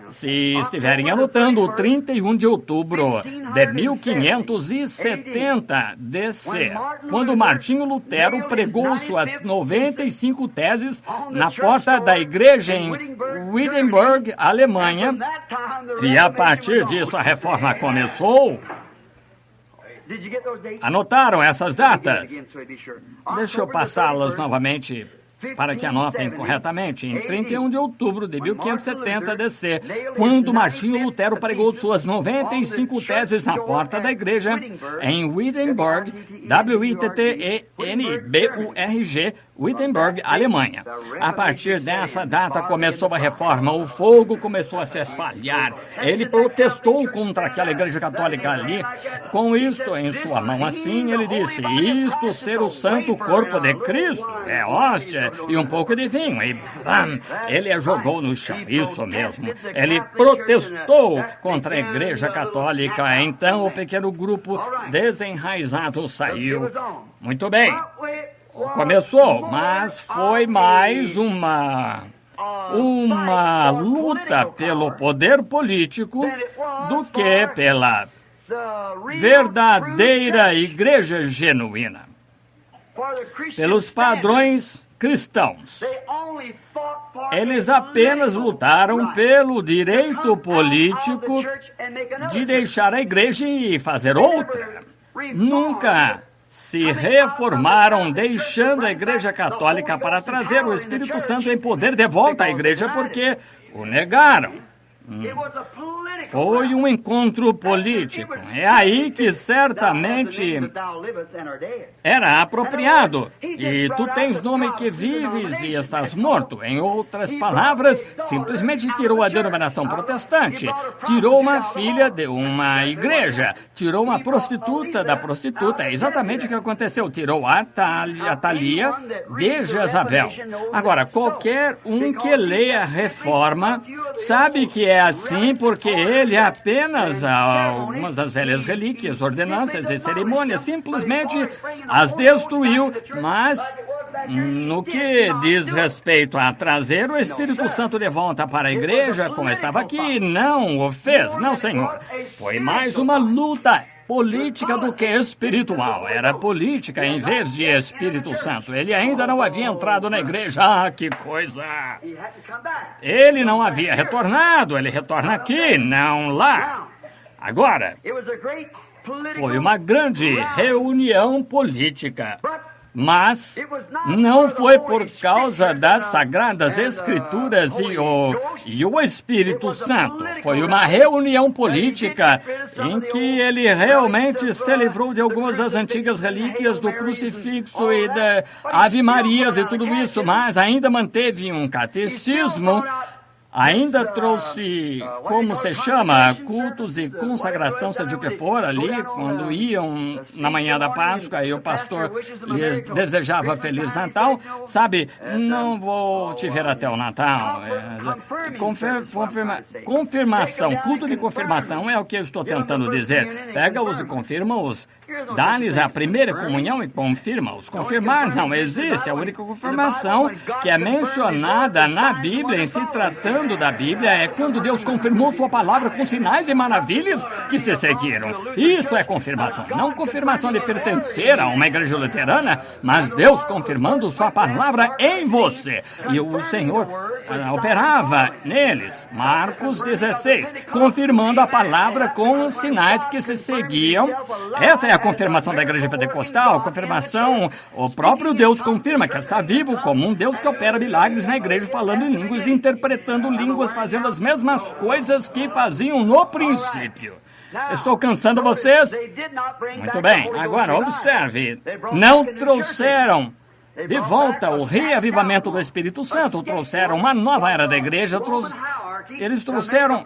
Se estiverem anotando, o 31 de outubro de 1570 DC, quando Martinho Lutero pregou suas 95 teses na porta da igreja em Wittenberg, Alemanha, e a partir disso a reforma começou. Anotaram essas datas? Deixa eu passá-las novamente para que anotem corretamente, em 31 de outubro de 1570 DC, quando Martinho Lutero pregou suas 95 teses na porta da igreja em Wittenberg, W-I-T-T-E-N-B-U-R-G, Wittenberg, Alemanha. A partir dessa data começou a reforma, o fogo começou a se espalhar. Ele protestou contra aquela igreja católica ali. Com isto em sua mão assim, ele disse: isto ser o santo corpo de Cristo, é hóstia e um pouco de vinho. E bam! Ele a jogou no chão, isso mesmo. Ele protestou contra a igreja católica. Então o pequeno grupo desenraizado saiu. Muito bem. Começou, mas foi mais uma luta pelo poder político do que pela verdadeira igreja genuína, pelos padrões cristãos. Eles apenas lutaram pelo direito político de deixar a igreja e fazer outra. Nunca se reformaram, deixando a Igreja Católica para trazer o Espírito Santo em poder de volta à igreja, porque o negaram. Foi um encontro político. É aí que certamente era apropriado. E tu tens nome que vives e estás morto. Em outras palavras, simplesmente tirou a denominação protestante, tirou uma filha de uma igreja, tirou uma prostituta da prostituta. É exatamente o que aconteceu. Tirou a Thalia de Jezabel. Agora, qualquer um que leia a Reforma sabe que é assim porque ele apenas algumas das velhas relíquias, ordenanças e cerimônias simplesmente as destruiu, mas no que diz respeito a trazer o Espírito Santo de volta para a igreja, como estava aqui, não o fez, não, Senhor. Foi mais uma luta política do que espiritual. Era política em vez de Espírito Santo. Ele ainda não havia entrado na igreja. Ah, que coisa! Ele não havia retornado. Ele retorna aqui, não lá. Agora, foi uma grande reunião política. Mas não foi por causa das Sagradas Escrituras e o Espírito Santo. Foi uma reunião política em que ele realmente se livrou de algumas das antigas relíquias do crucifixo e da Ave Marias e tudo isso, mas ainda manteve um catecismo. Ainda trouxe, como se chama, cultos e consagração, seja o que for, ali, quando iam na manhã da Páscoa e o pastor lhes desejava Feliz Natal. Sabe, não vou te ver até o Natal. Confirmação, culto de confirmação é o que eu estou tentando dizer. Pega-os e confirma-os. Dá-lhes a primeira comunhão e confirma-os. Confirmar não existe. A única confirmação que é mencionada na Bíblia, em se tratando da Bíblia, é quando Deus confirmou sua palavra com sinais e maravilhas que se seguiram. Isso é confirmação. Não confirmação de pertencer a uma igreja luterana, mas Deus confirmando sua palavra em você. E o Senhor operava neles. Marcos 16, confirmando a palavra com os sinais que se seguiam. Essa é a confirmação da igreja pentecostal. Confirmação, o próprio Deus confirma que está vivo como um Deus que opera milagres na igreja, falando em línguas, interpretando línguas, fazendo as mesmas coisas que faziam no princípio. Estou cansando vocês? Muito bem, agora observe. Não trouxeram de volta o reavivamento do Espírito Santo, trouxeram uma nova era da igreja, eles fizeram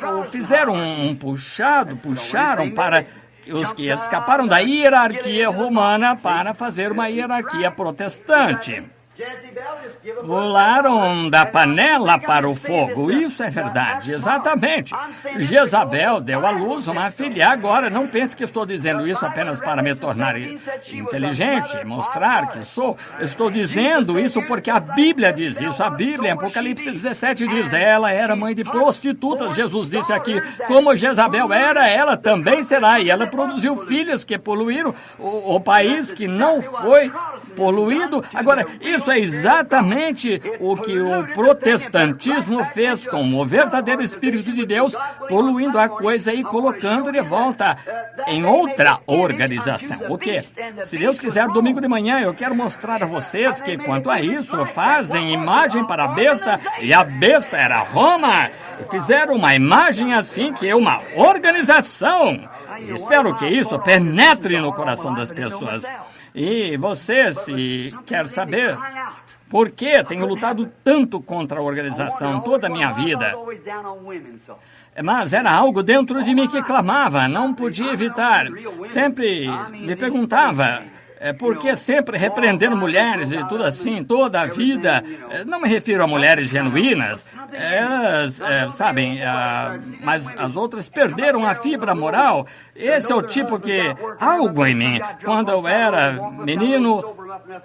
puxaram para os que escaparam da hierarquia romana para fazer uma hierarquia protestante. Pularam da panela para o fogo. Isso é verdade, exatamente. Jezabel deu à luz uma filha. Agora, não pense que estou dizendo isso apenas para me tornar inteligente e mostrar que sou. Estou dizendo isso porque a Bíblia diz isso. A Bíblia, em Apocalipse 17, diz: ela era mãe de prostitutas. Jesus disse aqui, como Jezabel era, ela também será. E ela produziu filhas que poluíram o país que não foi poluído. Agora, isso é exatamente exatamente o que o protestantismo fez com o verdadeiro Espírito de Deus, poluindo a coisa e colocando de volta em outra organização. O quê? Se Deus quiser, domingo de manhã eu quero mostrar a vocês que, quanto a isso, fazem imagem para a besta, e a besta era Roma, e fizeram uma imagem assim que é uma organização. E espero que isso penetre no coração das pessoas. E você, se quer saber por que tenho lutado tanto contra a organização toda a minha vida, mas era algo dentro de mim que clamava, não podia evitar. Sempre me perguntava, por que sempre repreendendo mulheres e tudo assim, toda a vida? Não me refiro a mulheres genuínas, elas, sabem, mas as outras perderam a fibra moral. Esse é o tipo que, algo em mim, quando eu era menino,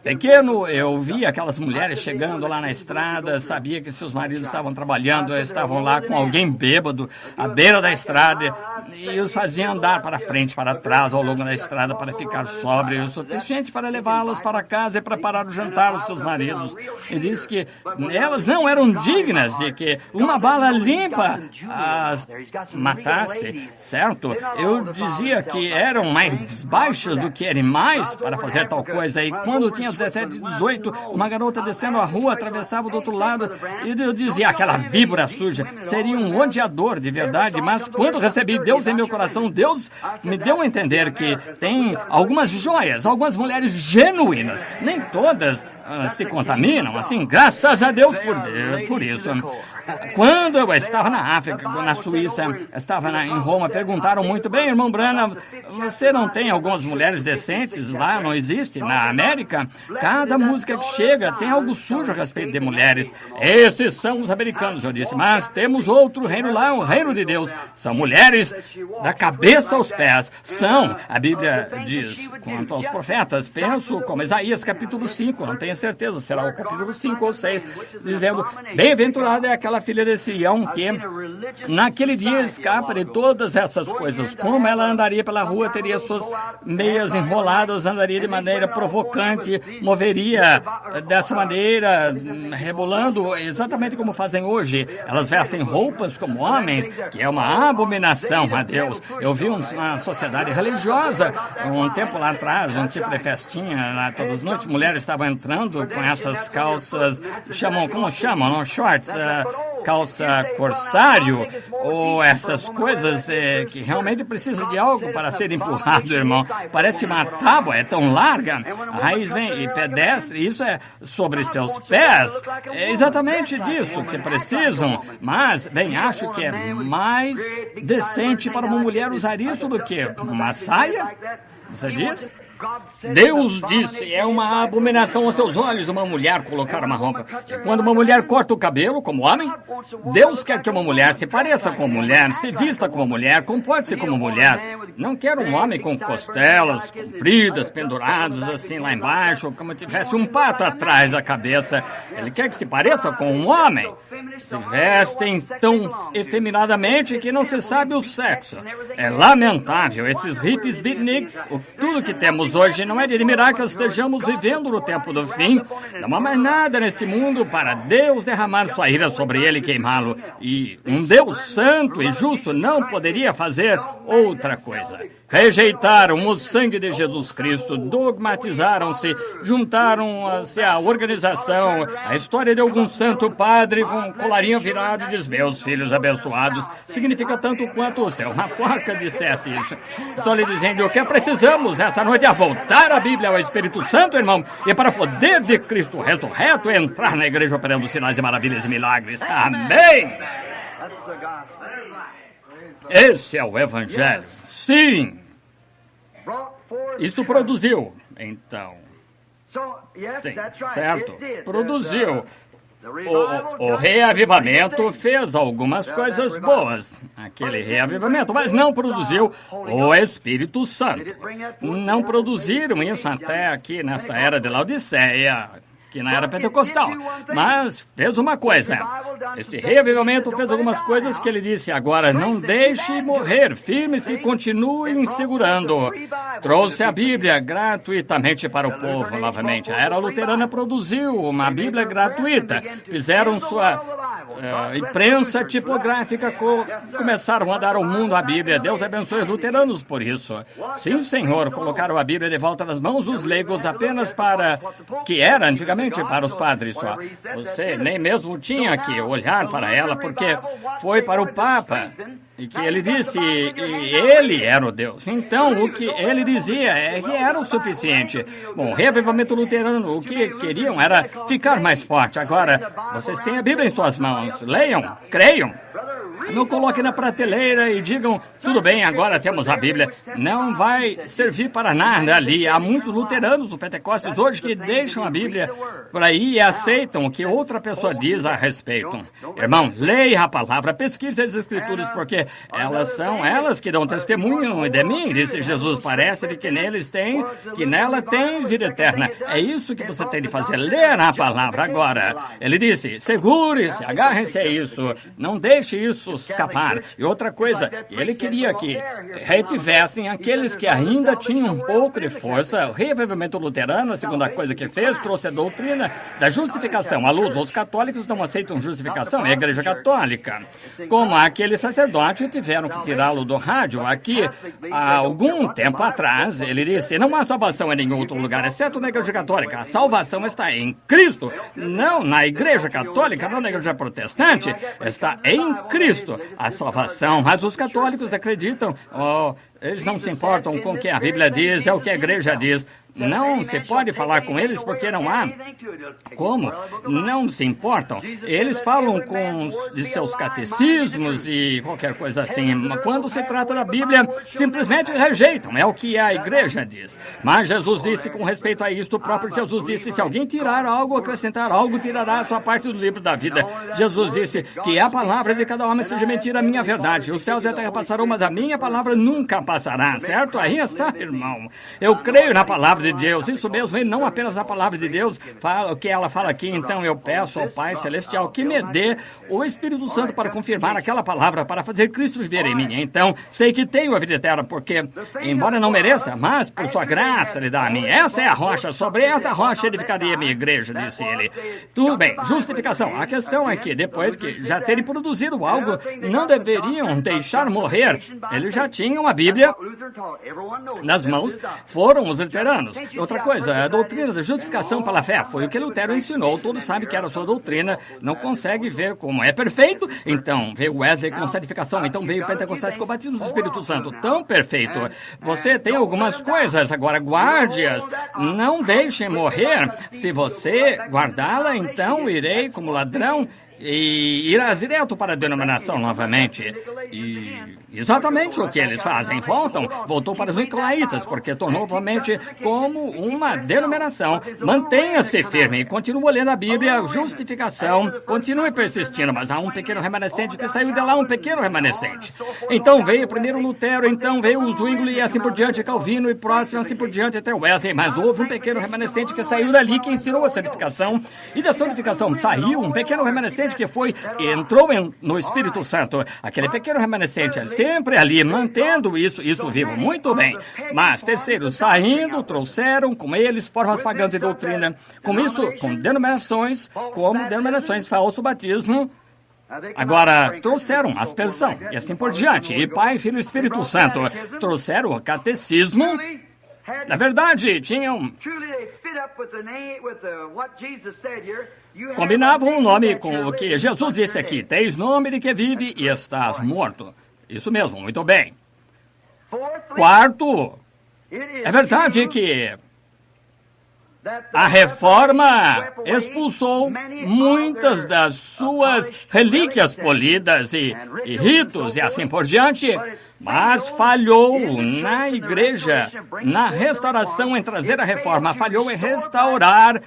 pequeno, eu via aquelas mulheres chegando lá na estrada, sabia que seus maridos estavam trabalhando, estavam lá com alguém bêbado, à beira da estrada, e os faziam andar para frente, para trás, ao longo da estrada, para ficar sóbrio o suficiente para levá-las para casa e preparar o jantar aos seus maridos. E disse que elas não eram dignas de que uma bala limpa as matasse, certo? Eu dizia que eram mais baixas do que animais para fazer tal coisa, e quando tinha 17, 18, uma garota descendo a rua, atravessava do outro lado, e eu dizia, aquela víbora suja, seria um odiador de verdade, mas quando recebi Deus em meu coração, Deus me deu a entender que tem algumas joias, algumas mulheres genuínas, nem todas se contaminam, assim, graças a Deus por isso. Quando eu estava na África, na Suíça, estava em Roma, perguntaram muito bem, irmão Branham, você não tem algumas mulheres decentes lá? Não existe? Na América, cada música que chega tem algo sujo a respeito de mulheres. Esses são os americanos, eu disse, mas temos outro reino lá, o reino de Deus. São mulheres da cabeça aos pés. São, a Bíblia diz, quanto aos profetas, penso como Isaías capítulo 5, não tenho certeza, será o capítulo 5 ou 6, dizendo, bem-aventurada é aquela filha de Sião que naquele dia escapa de todas essas coisas. Como ela andaria pela rua, teria suas meias enroladas, andaria de maneira provocante, moveria dessa maneira, rebolando, exatamente como fazem hoje. Elas vestem roupas como homens, que é uma abominação a Deus. Eu vi uma sociedade religiosa, um tempo lá atrás, um tipo de festinha, lá todas as noites, mulheres estavam entrando com essas calças, como chamam, não? Shorts, calça corsário, ou essas coisas que realmente precisam de algo para ser empurrado, irmão. Parece uma tábua, é tão larga, a raiz vem e pedestre, isso é sobre seus pés. É exatamente disso que precisam, mas, bem, acho que é mais decente para uma mulher usar isso do que uma saia, você diz? Deus disse, é uma abominação aos seus olhos uma mulher colocar uma roupa. E quando uma mulher corta o cabelo, como homem, Deus quer que uma mulher se pareça com mulher, se vista como mulher, comporte-se como mulher. Não quer um homem com costelas compridas, penduradas assim lá embaixo, como se tivesse um pato atrás da cabeça. Ele quer que se pareça com um homem. Se vestem tão efeminadamente que não se sabe o sexo. É lamentável. Esses hippies beatniks, tudo que temos hoje não é de admirar que estejamos vivendo no tempo do fim. Não há mais nada nesse mundo para Deus derramar sua ira sobre ele e queimá-lo. E um Deus santo e justo não poderia fazer outra coisa. Rejeitaram o sangue de Jesus Cristo, dogmatizaram-se, juntaram-se à organização, a história de algum santo padre com colarinho virado e diz, meus filhos abençoados, significa tanto quanto se uma porca dissesse isso. Estou lhe dizendo o que precisamos esta noite é voltar a Bíblia ao Espírito Santo, irmão, e para o poder de Cristo ressurreto entrar na igreja operando sinais e maravilhas e milagres. Amém! Esse é o Evangelho. Sim! Isso produziu, então. Sim, certo. Produziu. O reavivamento fez algumas coisas boas, aquele reavivamento, mas não produziu o Espírito Santo. Não produziram isso até aqui nesta era de Laodiceia, que na era pentecostal. Mas fez uma coisa. Este reavivamento fez algumas coisas que ele disse: agora não deixe morrer, firme-se e continue segurando. Trouxe a Bíblia gratuitamente para o povo novamente. A era luterana produziu uma Bíblia gratuita. Fizeram sua imprensa tipográfica, começaram a dar ao mundo a Bíblia. Deus abençoe os luteranos por isso. Sim, Senhor, colocaram a Bíblia de volta nas mãos dos leigos apenas para, que era antigamente para os padres só. Você nem mesmo tinha que olhar para ela, porque foi para o Papa e que ele disse, e ele era o Deus. Então, o que ele dizia é que era o suficiente. Bom, o reavivamento luterano, o que queriam era ficar mais forte. Agora, vocês têm a Bíblia em suas mãos. Leiam, creiam. Não coloquem na prateleira e digam, tudo bem, agora temos a Bíblia. Não vai servir para nada ali. Há muitos luteranos do Pentecostes hoje que deixam a Bíblia por aí e aceitam o que outra pessoa diz a respeito. Irmão, leia a palavra, pesquise as Escrituras, porque são elas que dão testemunho de mim, disse Jesus. Parece que nela tem vida eterna. É isso que você tem de fazer, ler a palavra agora. Ele disse, segure-se, agarre-se a isso, não deixe isso escapar. E outra coisa, ele queria que retivessem aqueles que ainda tinham um pouco de força. O reavivamento luterano, a segunda coisa que fez, trouxe a doutrina da justificação. À luz, os católicos não aceitam justificação, é a Igreja Católica. Como aquele sacerdote, tiveram que tirá-lo do rádio. Aqui, há algum tempo atrás, ele disse, não há salvação em nenhum outro lugar, exceto na Igreja Católica. A salvação está em Cristo, não na Igreja Católica, não na Igreja Protestante, está em Cristo. A salvação, mas os católicos acreditam, eles não se importam com o que a Bíblia diz, é o que a igreja diz. Não se pode falar com eles porque não há. Como? Não se importam. Eles falam de seus catecismos e qualquer coisa assim. Quando se trata da Bíblia, simplesmente rejeitam. É o que a igreja diz. Mas Jesus disse, com respeito a isso, o próprio Jesus disse, se alguém tirar algo, acrescentar algo, tirará a sua parte do livro da vida. Jesus disse que a palavra de cada homem seja mentira, a minha verdade. Os céus e a terra passarão, mas a minha palavra nunca passará, certo? Aí está, irmão. Eu creio na palavra de Deus, isso mesmo, e não apenas a palavra de Deus, fala o que ela fala aqui. Então eu peço ao Pai Celestial que me dê o Espírito Santo para confirmar aquela palavra, para fazer Cristo viver em mim. Então, sei que tenho a vida eterna, porque, embora não mereça, mas por sua graça ele dá a mim. Essa é a rocha, sobre essa rocha edificaria a minha igreja, disse ele. Tudo bem, justificação. A questão é que, depois que já terem produzido algo, não deveriam deixar morrer. Eles já tinham a Bíblia nas mãos, foram os luteranos. Outra coisa, a doutrina da justificação pela fé foi o que Lutero ensinou. Todos sabem que era a sua doutrina, não consegue ver como é perfeito. Então veio Wesley com santificação, então veio Pentecostais com batismo do Espírito Santo, tão perfeito. Você tem algumas coisas, agora guarde-as, não deixem morrer. Se você guardá-la, então irei como ladrão e irás direto para a denominação novamente. E exatamente o que eles fazem. Voltou para os nicolaítas, porque tornou novamente como uma denominação. Mantenha-se firme e continue lendo a Bíblia, justificação, continue persistindo, mas há um pequeno remanescente que saiu de lá, um pequeno remanescente. Então veio primeiro Lutero, então veio o Zwingli e assim por diante, Calvino e próximo, assim por diante até Wesley, mas houve um pequeno remanescente que saiu dali, que ensinou a santificação, e da santificação saiu um pequeno remanescente que entrou no Espírito Santo. Aquele pequeno remanescente sempre ali, mantendo isso vivo. Muito bem. Mas, terceiro, saindo, trouxeram com eles formas pagãs de doutrina. Com isso, com denominações, como denominações falso batismo. Agora, trouxeram aspersão e assim por diante. E Pai, Filho e Espírito Santo trouxeram o catecismo. Na verdade, combinavam o nome com o que Jesus disse aqui. Tens nome de que vive e estás morto. Isso mesmo, muito bem. Quarto, é verdade que a Reforma expulsou muitas das suas relíquias polidas e ritos e assim por diante, mas falhou na igreja, na restauração, em trazer a Reforma, falhou em restaurar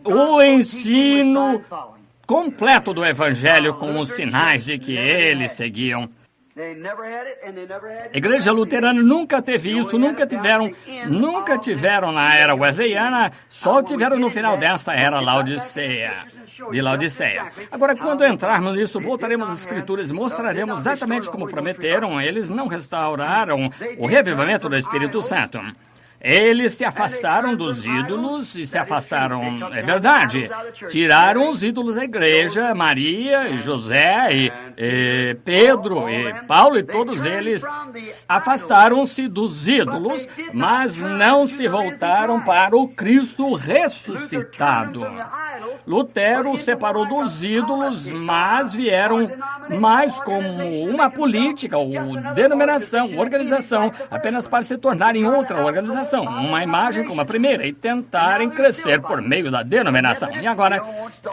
o ensino completo do Evangelho com os sinais de que eles seguiam. A igreja luterana nunca teve isso, nunca tiveram na era wesleyana, só tiveram no final desta era de Laodiceia. Agora, quando entrarmos nisso, voltaremos às Escrituras e mostraremos exatamente como prometeram. Eles não restauraram o revivamento do Espírito Santo. Eles se afastaram dos ídolos e se afastaram, é verdade, tiraram os ídolos da igreja, Maria e José e Pedro e Paulo e todos eles afastaram-se dos ídolos, mas não se voltaram para o Cristo ressuscitado. Lutero separou dos ídolos, mas vieram mais como uma política ou denominação, organização, apenas para se tornarem outra organização, uma imagem como a primeira, e tentarem crescer por meio da denominação. E agora,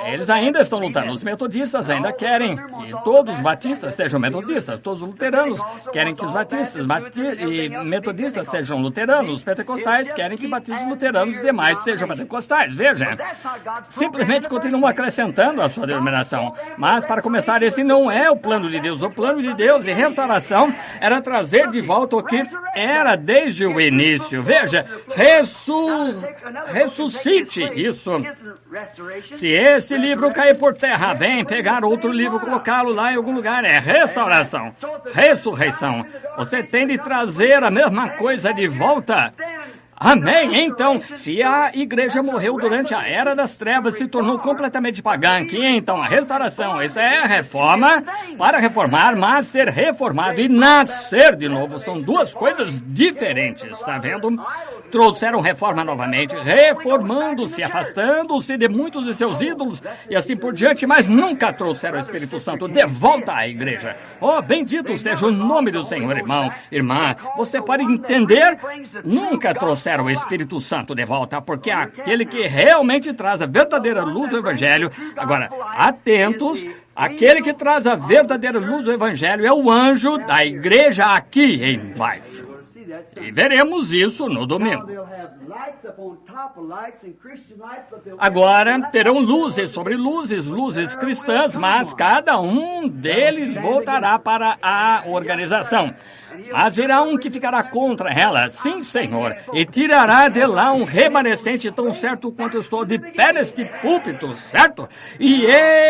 eles ainda estão lutando. Os metodistas ainda querem que todos os batistas sejam metodistas, todos os luteranos querem que os batistas e metodistas sejam luteranos, os pentecostais querem que batistas luteranos e demais sejam pentecostais. Veja, simplesmente continuam acrescentando a sua denominação. Mas, para começar, esse não é o plano de Deus. O plano de Deus de restauração era trazer de volta o que era desde o início. Veja, ressuscite isso. Se esse livro cair por terra, vem pegar outro livro, colocá-lo lá em algum lugar. É restauração, ressurreição. Você tem de trazer a mesma coisa de volta. Amém? Então, se a igreja morreu durante a Era das Trevas, se tornou completamente pagã, que então a restauração, isso é a reforma, para reformar, mas ser reformado e nascer de novo, são duas coisas diferentes, está vendo? Trouxeram reforma novamente, reformando-se, afastando-se de muitos de seus ídolos e assim por diante, mas nunca trouxeram o Espírito Santo de volta à igreja. Oh, bendito seja o nome do Senhor, irmão, irmã. Você pode entender? Nunca trouxeram o Espírito Santo de volta, porque aquele que realmente traz a verdadeira luz do Evangelho. Agora, atentos, aquele que traz a verdadeira luz do Evangelho é o anjo da igreja aqui embaixo. E veremos isso no domingo. Agora terão luzes sobre luzes, luzes cristãs, mas cada um deles voltará para a organização. Mas virá um que ficará contra ela, sim, Senhor, e tirará de lá um remanescente tão certo quanto eu estou de pé neste púlpito, certo? E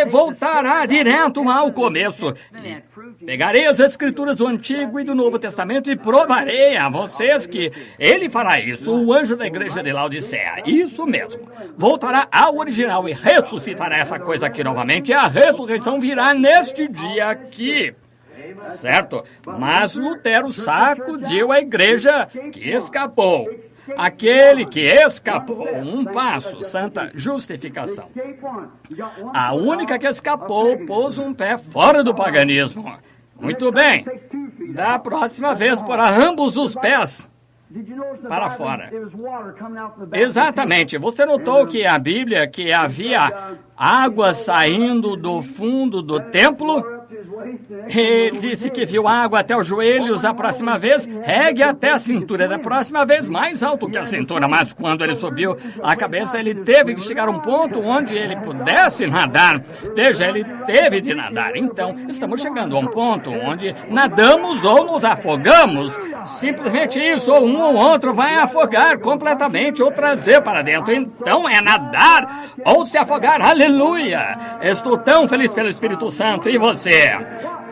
voltará direto ao começo. E pegarei as Escrituras do Antigo e do Novo Testamento e provarei a vocês que ele fará isso, o anjo da igreja de Laodiceia. Isso mesmo. Voltará ao original e ressuscitará essa coisa aqui novamente. E a ressurreição virá neste dia aqui. Certo? Mas Lutero sacudiu a igreja que escapou. Aquele que escapou, um passo, santa justificação. A única que escapou pôs um pé fora do paganismo. Muito bem. Da próxima vez, porá ambos os pés para fora. Exatamente. Você notou que a Bíblia, que havia água saindo do fundo do templo? Ele disse que viu água até os joelhos a próxima vez, regue até a cintura da próxima vez, mais alto que a cintura, mas quando ele subiu a cabeça, ele teve que chegar a um ponto onde ele pudesse nadar. Veja, ele teve de nadar. Então, estamos chegando a um ponto onde nadamos ou nos afogamos. Simplesmente isso, ou um ou outro vai afogar completamente ou trazer para dentro. Então, é nadar ou se afogar. Aleluia! Estou tão feliz pelo Espírito Santo. E você?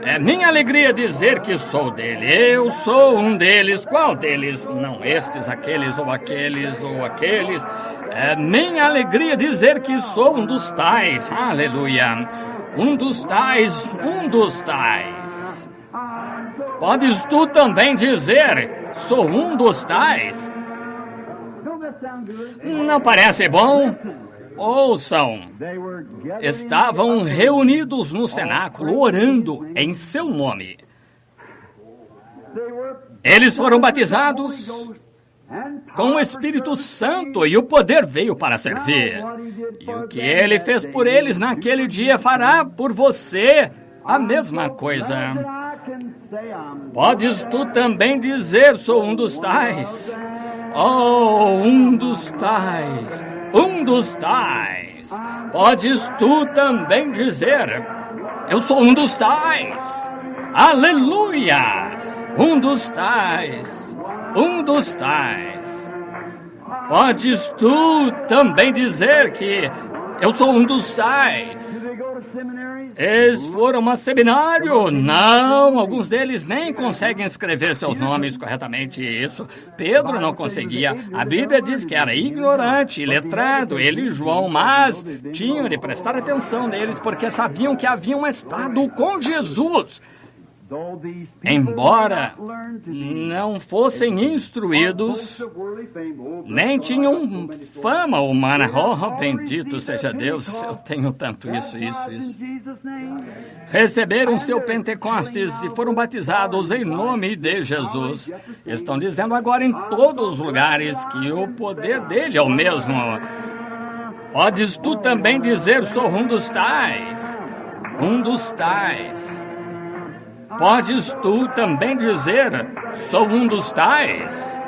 É minha alegria dizer que sou dele. Eu sou um deles. Qual deles? Não estes, aqueles ou aqueles ou aqueles. É minha alegria dizer que sou um dos tais. Aleluia. Um dos tais, um dos tais. Podes tu também dizer, sou um dos tais? Não parece bom? Ouçam, estavam reunidos no cenáculo orando em seu nome. Eles foram batizados com o Espírito Santo e o poder veio para servir. E o que ele fez por eles naquele dia fará por você a mesma coisa. Podes tu também dizer, sou um dos tais? Oh, um dos tais. Um dos tais. Podes tu também dizer, eu sou um dos tais. Aleluia! Um dos tais. Podes tu também dizer que eu sou um dos tais? Eles foram a seminário? Não, alguns deles nem conseguem escrever seus nomes corretamente. Isso, Pedro não conseguia. A Bíblia diz que era ignorante, letrado, ele e João, mas tinham de prestar atenção neles porque sabiam que haviam estado com Jesus. Embora não fossem instruídos, nem tinham fama humana. Oh, bendito seja Deus, eu tenho tanto isso. Receberam seu Pentecostes e foram batizados em nome de Jesus. Estão dizendo agora em todos os lugares que o poder dele é o mesmo. Podes tu também dizer, sou um dos tais. Podes tu também dizer, sou um dos tais?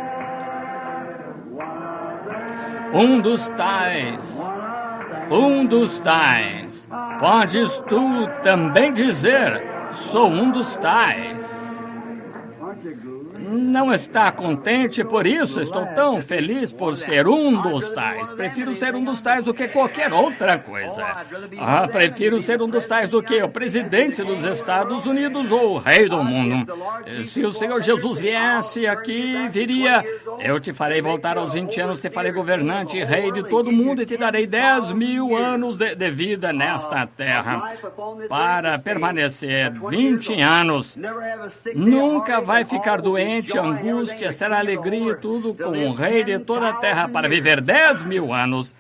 Um dos tais. Podes tu também dizer, sou um dos tais? Não está contente por isso? Estou tão feliz por ser um dos tais. Prefiro ser um dos tais do que qualquer outra coisa. Prefiro ser um dos tais do que o presidente dos Estados Unidos ou o rei do mundo. Se o Senhor Jesus viesse aqui, viria: eu te farei voltar aos 20 anos, te farei governante e rei de todo mundo e te darei 10.000 anos de vida nesta terra. Para permanecer 20 anos, nunca vai ficar doente, angústia, será alegria, tudo com o rei de toda a terra para viver 10.000 anos.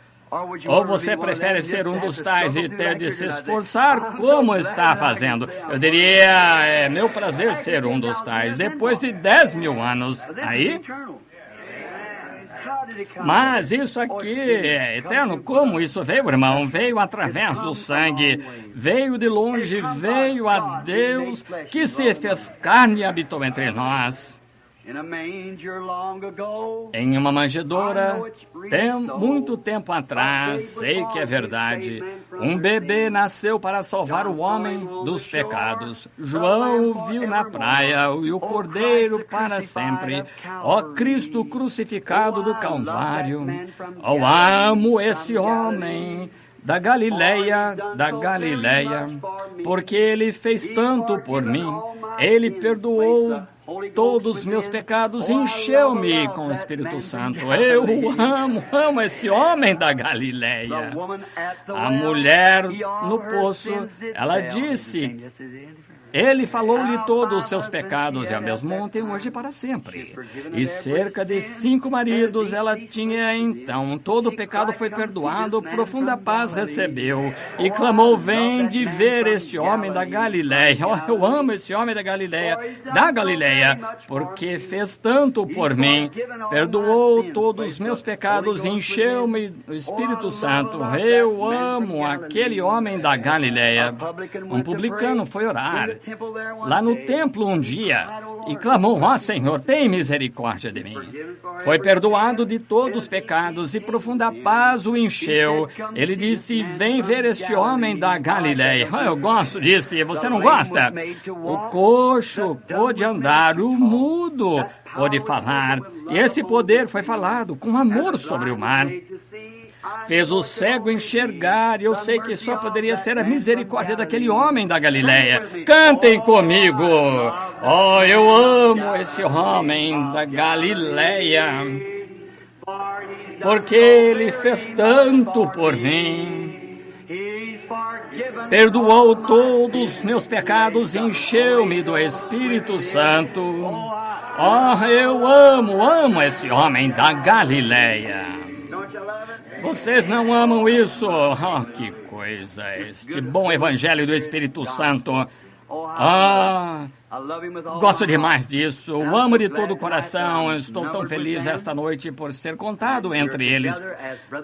Ou você prefere ser um dos tais e ter de se esforçar como está fazendo? Eu diria, é meu prazer ser um dos tais, depois de 10.000 anos. Aí... Mas isso aqui é eterno. Como isso veio, irmão? Veio através do sangue, veio de longe, veio a Deus que se fez carne e habitou entre nós. Em uma manjedoura, muito tempo atrás, sei que é verdade, um bebê nasceu para salvar o homem dos pecados. João o viu na praia e o cordeiro para sempre. Ó Cristo crucificado do Calvário, eu amo esse homem da Galileia, porque ele fez tanto por mim. Ele perdoou todos os meus pecados, encheu-me com o Espírito Santo. Eu amo esse homem da Galileia. A mulher no poço, ela disse... Ele falou-lhe todos os seus pecados e ao mesmo ontem, hoje e para sempre. E cerca de 5 maridos ela tinha então. Todo o pecado foi perdoado, profunda paz recebeu. E clamou, vem de ver este homem da Galileia. Oh, eu amo esse homem da Galileia, porque fez tanto por mim. Perdoou todos os meus pecados, encheu-me do Espírito Santo. Eu amo aquele homem da Galileia. Um publicano foi orar lá no templo um dia e clamou, ó Senhor, tem misericórdia de mim. Foi perdoado de todos os pecados e profunda paz o encheu. Ele disse, vem ver este homem da Galileia. Eu gosto disso, e você não gosta? O coxo pôde andar, o mudo pôde falar. E esse poder foi falado com amor sobre o mar. Fez o cego enxergar, e eu sei que só poderia ser a misericórdia daquele homem da Galileia. Cantem comigo! Oh, eu amo esse homem da Galileia, porque ele fez tanto por mim. Perdoou todos os meus pecados, encheu-me do Espírito Santo. Oh, eu amo esse homem da Galileia. Vocês não amam isso? Oh, que coisa, este bom evangelho do Espírito Santo. Gosto demais disso, o amo de todo o coração. Estou tão feliz esta noite por ser contado entre eles,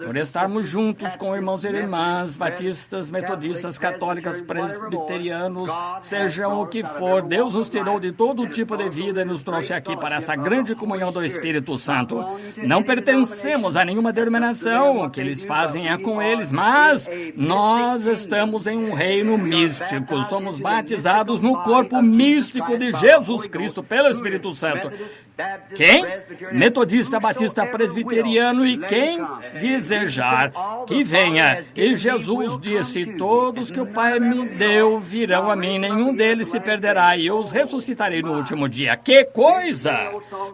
por estarmos juntos com irmãos e irmãs, batistas, metodistas, católicas, presbiterianos, sejam o que for. Deus nos tirou de todo tipo de vida e nos trouxe aqui para essa grande comunhão do Espírito Santo. Não pertencemos a nenhuma denominação, o que eles fazem é com eles, mas nós estamos em um reino místico, somos batizados no corpo místico de Jesus Cristo pelo Espírito Santo. Quem? Metodista, batista, presbiteriano e quem desejar que venha. E Jesus disse: todos que o Pai me deu virão a mim, nenhum deles se perderá, e eu os ressuscitarei no último dia. Que coisa!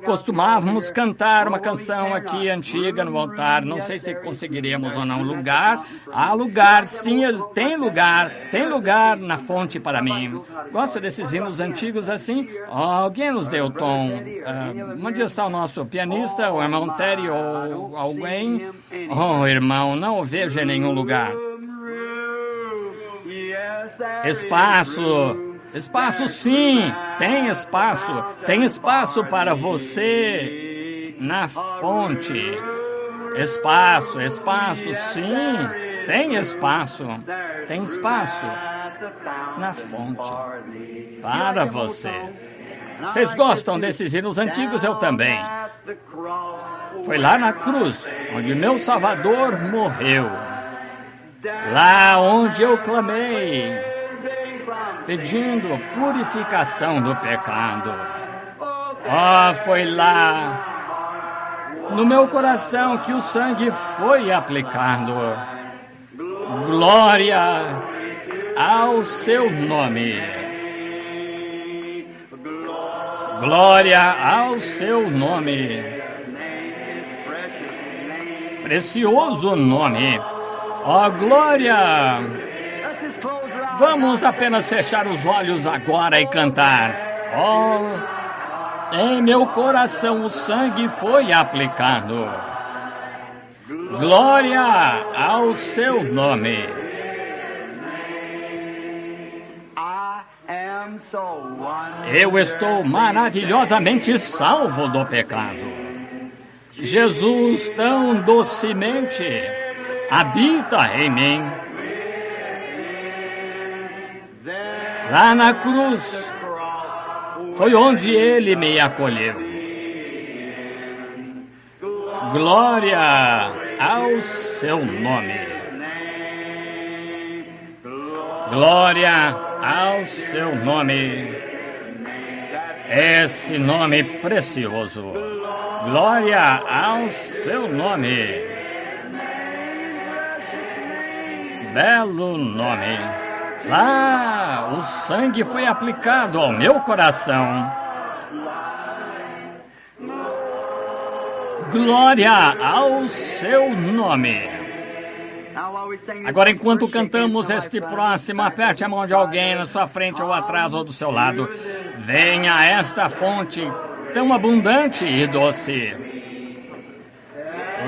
Costumávamos cantar uma canção aqui antiga no altar, não sei se conseguiremos ou não lugar. Há lugar, sim, tem lugar na fonte para mim. Gosta desses hinos antigos assim? Alguém nos deu o tom. Onde está o nosso pianista, o irmão Terry ou alguém? Oh, irmão, não o vejo em nenhum lugar. Espaço sim, tem espaço. Tem espaço para você na fonte. Espaço, sim, tem espaço. Tem espaço na fonte para você. Vocês gostam desses hinos antigos? Eu também. Foi lá na cruz, onde meu Salvador morreu. Lá onde eu clamei, pedindo purificação do pecado. Oh, foi lá, no meu coração, que o sangue foi aplicado. Glória ao seu nome. Glória ao seu nome. Precioso nome. Ó, glória! Vamos apenas fechar os olhos agora e cantar. Em meu coração o sangue foi aplicado. Glória ao seu nome. Eu estou maravilhosamente salvo do pecado. Jesus tão docemente habita em mim. Lá na cruz foi onde ele me acolheu. Glória ao seu nome. Glória ao seu nome. Esse nome precioso. Glória ao seu nome. Belo nome. Lá o sangue foi aplicado ao meu coração. Glória ao seu nome. Agora, enquanto cantamos este próximo, aperte a mão de alguém na sua frente ou atrás ou do seu lado. Venha a esta fonte tão abundante e doce.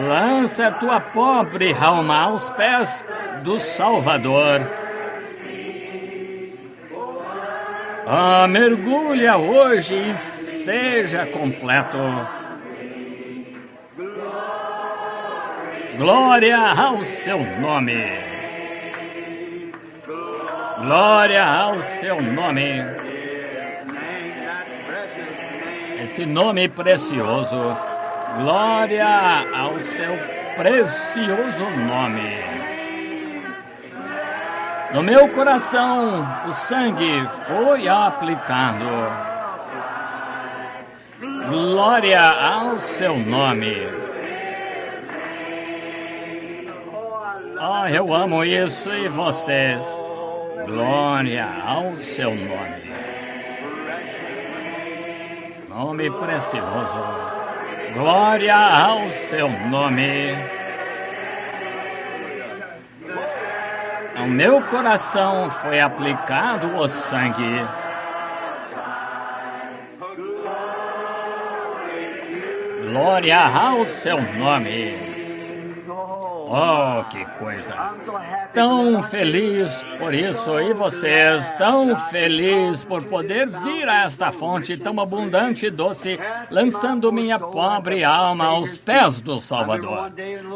Lança tua pobre alma aos pés do Salvador. Mergulha hoje e seja completo. Glória ao seu nome. Glória ao seu nome. Esse nome precioso. Glória ao seu precioso nome. No meu coração o sangue foi aplicado. Glória ao seu nome. Eu amo isso e vocês. Glória ao seu nome. Nome precioso. Glória ao seu nome. Ao meu coração foi aplicado o sangue. Glória ao seu nome. Oh, que coisa! Tão feliz por isso, e vocês tão felizes por poder vir a esta fonte tão abundante e doce, lançando minha pobre alma aos pés do Salvador.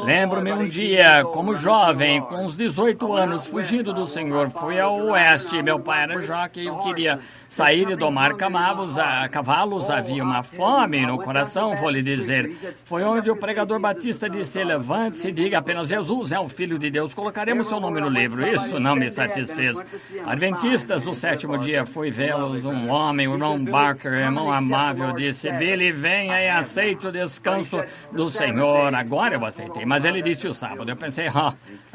Lembro-me um dia, como jovem, com uns 18 anos, fugindo do Senhor, fui ao oeste. Meu pai era jockey e eu queria sair e domar cavalos. Havia uma fome no coração, vou lhe dizer. Foi onde o pregador batista disse: levante-se e diga apenas: Jesus é o Filho de Deus, colocaremos seu nome no livro. Isso não me satisfez. Adventistas do sétimo dia, fui vê-los. Um homem, o Ron Barker, irmão amável, disse: Billy, venha e aceite o descanso do Senhor. Agora eu aceitei, mas ele disse o sábado. Eu pensei: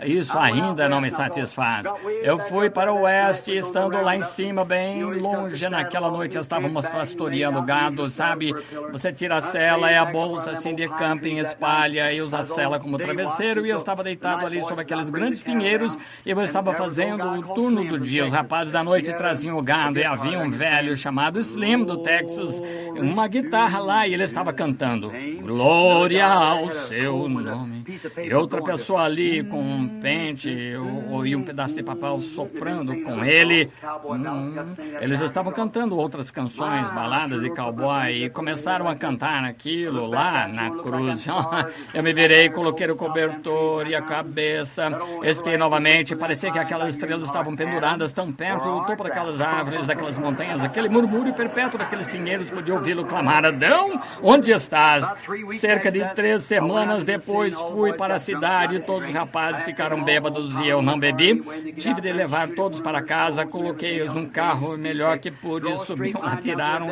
isso ainda não me satisfaz. Eu fui para o oeste, estando lá em cima, bem longe. Naquela noite estávamos pastoreando gado, sabe? Você tira a sela, é a bolsa assim de camping, espalha e usa a sela como travesseiro. E eu estava deitado ali sobre aqueles grandes pinheiros e eu estava fazendo o turno do dia. Os rapazes da noite traziam o gado e havia um velho chamado Slim do Texas, uma guitarra lá, e ele estava cantando Glória ao seu nome. E outra pessoa ali com um pente e um pedaço de papel soprando com ele. Eles estavam cantando outras canções, baladas de cowboy, e começaram a cantar aquilo lá na cruz. Eu me virei, coloquei o cobertor e a cabeça, espiei novamente. Parecia que aquelas estrelas estavam penduradas tão perto do topo daquelas árvores, daquelas montanhas, aquele murmúrio perpétuo daqueles pinheiros. Podia ouvi-lo clamar: Adão, onde estás? Cerca de 3 semanas depois fui para a cidade. Todos os rapazes ficaram bêbados e eu não bebi. Tive de levar todos para casa, coloquei-os num carro melhor que pude, subiam, atiraram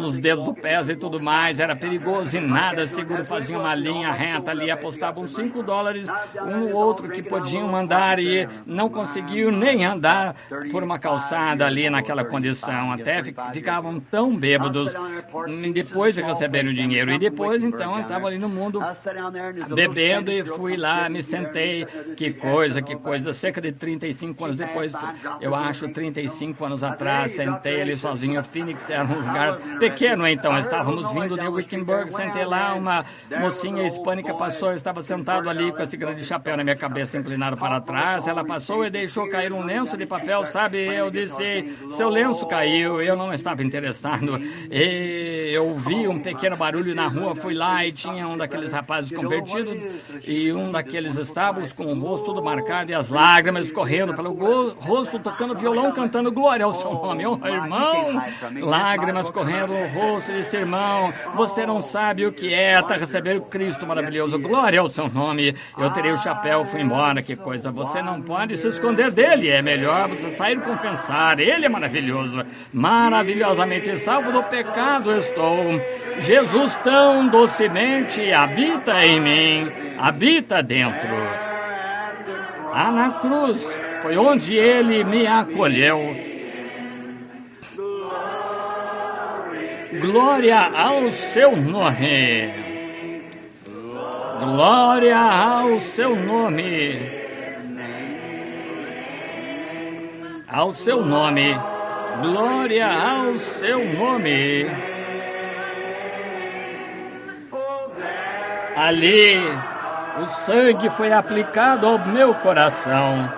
os dedos do pés e tudo mais. Era perigoso e nada seguro. Faziam uma linha reta ali, apostavam $5 um no outro que podiam andar e não conseguiam nem andar por uma calçada ali naquela condição. Até ficavam tão bêbados depois de receberem o dinheiro. E depois, então, eu estava ali no mundo bebendo e fui lá, me sentei. Que coisa. Cerca de 35 anos depois, eu acho, 35 anos atrás, sentei ali sozinho. Phoenix era um lugar pequeno, então. Estávamos vindo de Wickenburg, sentei lá, uma mocinha hispânica passou, eu estava sentado ali com esse grande chapéu na minha cabeça, inclinado para trás. Ela passou e deixou cair um lenço de papel, sabe? Eu disse: seu lenço caiu. Eu não estava interessado. E eu vi um pequeno barulho na rua, fui lá e tinha um daqueles rapazes convertidos e um daqueles estábulos com o rosto todo marcado e as lágrimas escorrendo pelo rosto, tocando violão, cantando glória ao seu nome. Oh, irmão, lágrimas correndo no rosto. Disse: irmão, você não sabe o que é tá receber o Cristo maravilhoso. Glória ao seu nome. Eu tirei o chapéu, fui embora. Que coisa, você não pode se esconder dele. É melhor você sair e confessar. Ele é maravilhoso, maravilhosamente salvo do pecado estou. Jesus tão docemente habita em mim, habita dentro. Na cruz foi onde ele me acolheu. Glória ao seu nome. Glória ao seu nome. Ao seu nome. Glória ao seu nome. Ali, o sangue foi aplicado ao meu coração.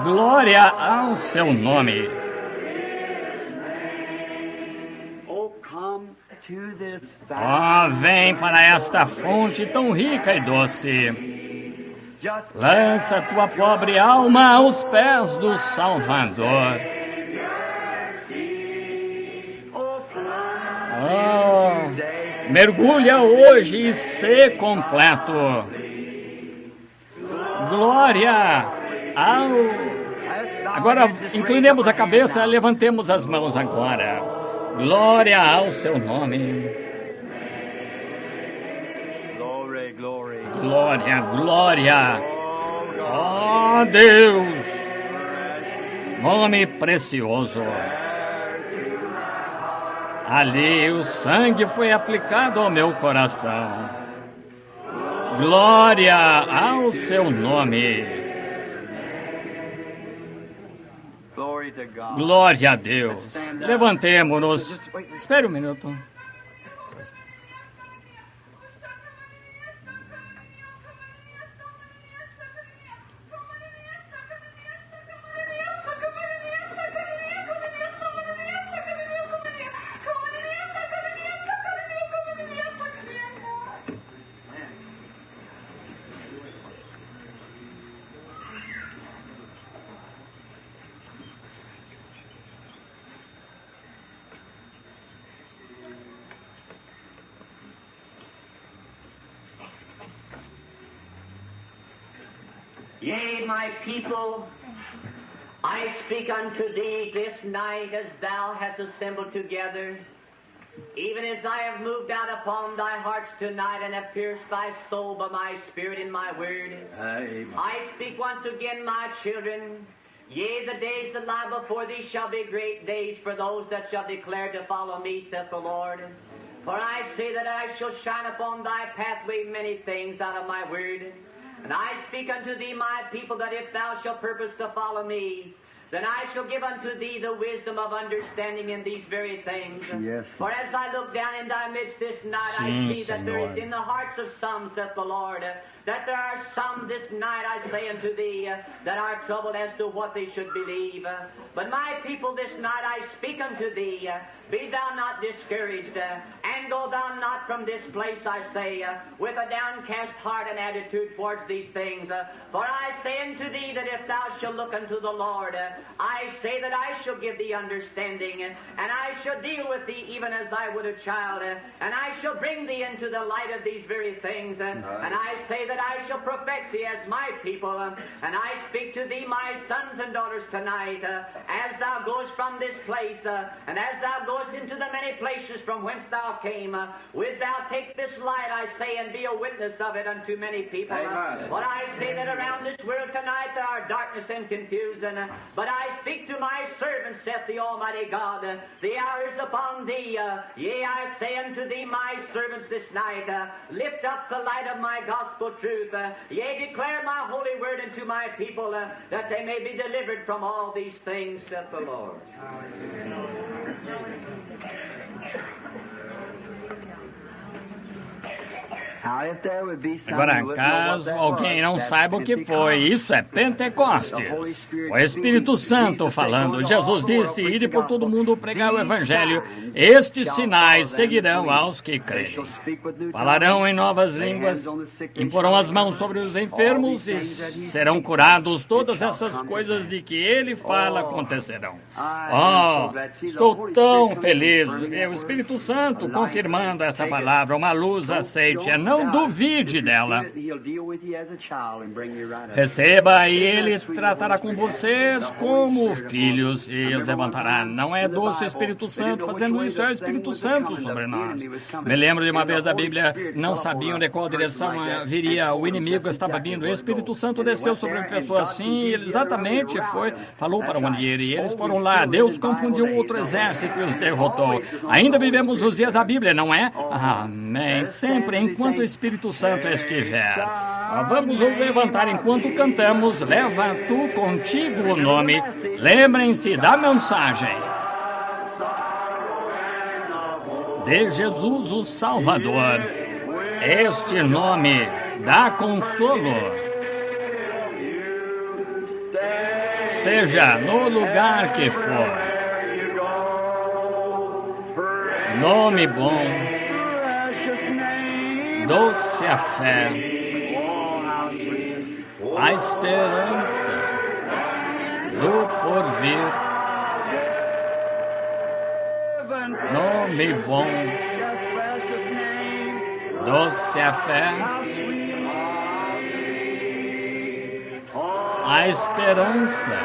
Glória ao seu nome. Vem para esta fonte tão rica e doce. Lança tua pobre alma aos pés do Salvador. Mergulha hoje e sê completo. Glória ao... Agora inclinemos a cabeça, levantemos as mãos agora. Glória ao seu nome. Glória, glória. Oh, Deus. Nome precioso. Ali o sangue foi aplicado ao meu coração. Glória ao seu nome. Glória a Deus. Levantemo-nos. Espere um minuto. Yea, my people, I speak unto thee this night as thou hast assembled together, even as I have moved out upon thy hearts tonight and have pierced thy soul by my spirit and my word. Amen. I speak once again, my children, yea, the days that lie before thee shall be great days for those that shall declare to follow me, saith the Lord. For I say that I shall shine upon thy pathway many things out of my word. And I speak unto thee, my people, that if thou shalt purpose to follow me, then I shall give unto thee the wisdom of understanding in these very things. Yes. For as I look down in thy midst this night, I see that there is in the hearts of some, saith the Lord, that there are some this night, I say unto thee, that are troubled as to what they should believe. But my people, this night I speak unto thee, be thou not discouraged, and go thou not from this place, I say, with a downcast heart and attitude towards these things. For I say unto thee that if thou shalt look unto the Lord, I say that I shall give thee understanding, and I shall deal with thee even as I would a child, and I shall bring thee into the light of these very things, and I say that I shall perfect thee as my people, and I speak to thee, my sons and daughters, tonight, as thou goest from this place, and as thou goest into the many places from whence thou came, wilt thou take this light, I say, and be a witness of it unto many people. But I say that around this world tonight there are darkness and confusion, but I speak to my servants, saith the Almighty God, the hour is upon thee. Yea, I say unto thee, my servants, this night, lift up the light of my gospel truth. Yea, declare my holy word unto my people, that they may be delivered from all these things, saith the Lord. Agora, caso alguém não saiba o que foi, isso é Pentecostes. O Espírito Santo falando. Jesus disse, ide por todo mundo pregar o Evangelho. Estes sinais seguirão aos que creem. Falarão em novas línguas, imporão as mãos sobre os enfermos e serão curados. Todas essas coisas de que ele fala acontecerão. Oh, estou tão feliz. O Espírito Santo confirmando essa palavra, uma luz aceite. Não duvide dela. Receba e ele tratará com vocês como filhos e os levantará. Não é doce Espírito Santo fazendo isso, é o Espírito Santo sobre nós. Me lembro de uma vez a Bíblia, não sabiam de qual direção viria o inimigo, estava vindo. O Espírito Santo desceu sobre uma pessoa assim, e exatamente falou para onde ir, e eles foram lá. Deus confundiu outro exército e os derrotou. Ainda vivemos os dias da Bíblia, não é? Amém. Sempre enquanto o Espírito Santo estiver. Vamos nos levantar enquanto cantamos. Leva tu contigo o nome. Lembrem-se da mensagem de Jesus o Salvador. Este nome dá consolo. Seja no lugar que for. Nome bom. Doce a fé, a esperança do porvir. Nome bom, doce a fé, a esperança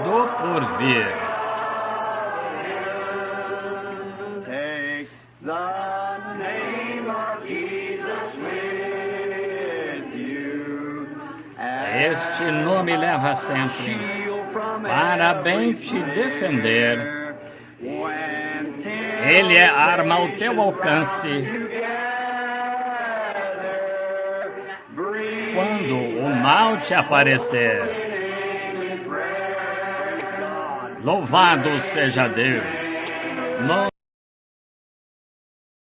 do porvir. Este nome leva sempre para bem te defender. Ele é arma ao teu alcance. Quando o mal te aparecer, louvado seja Deus.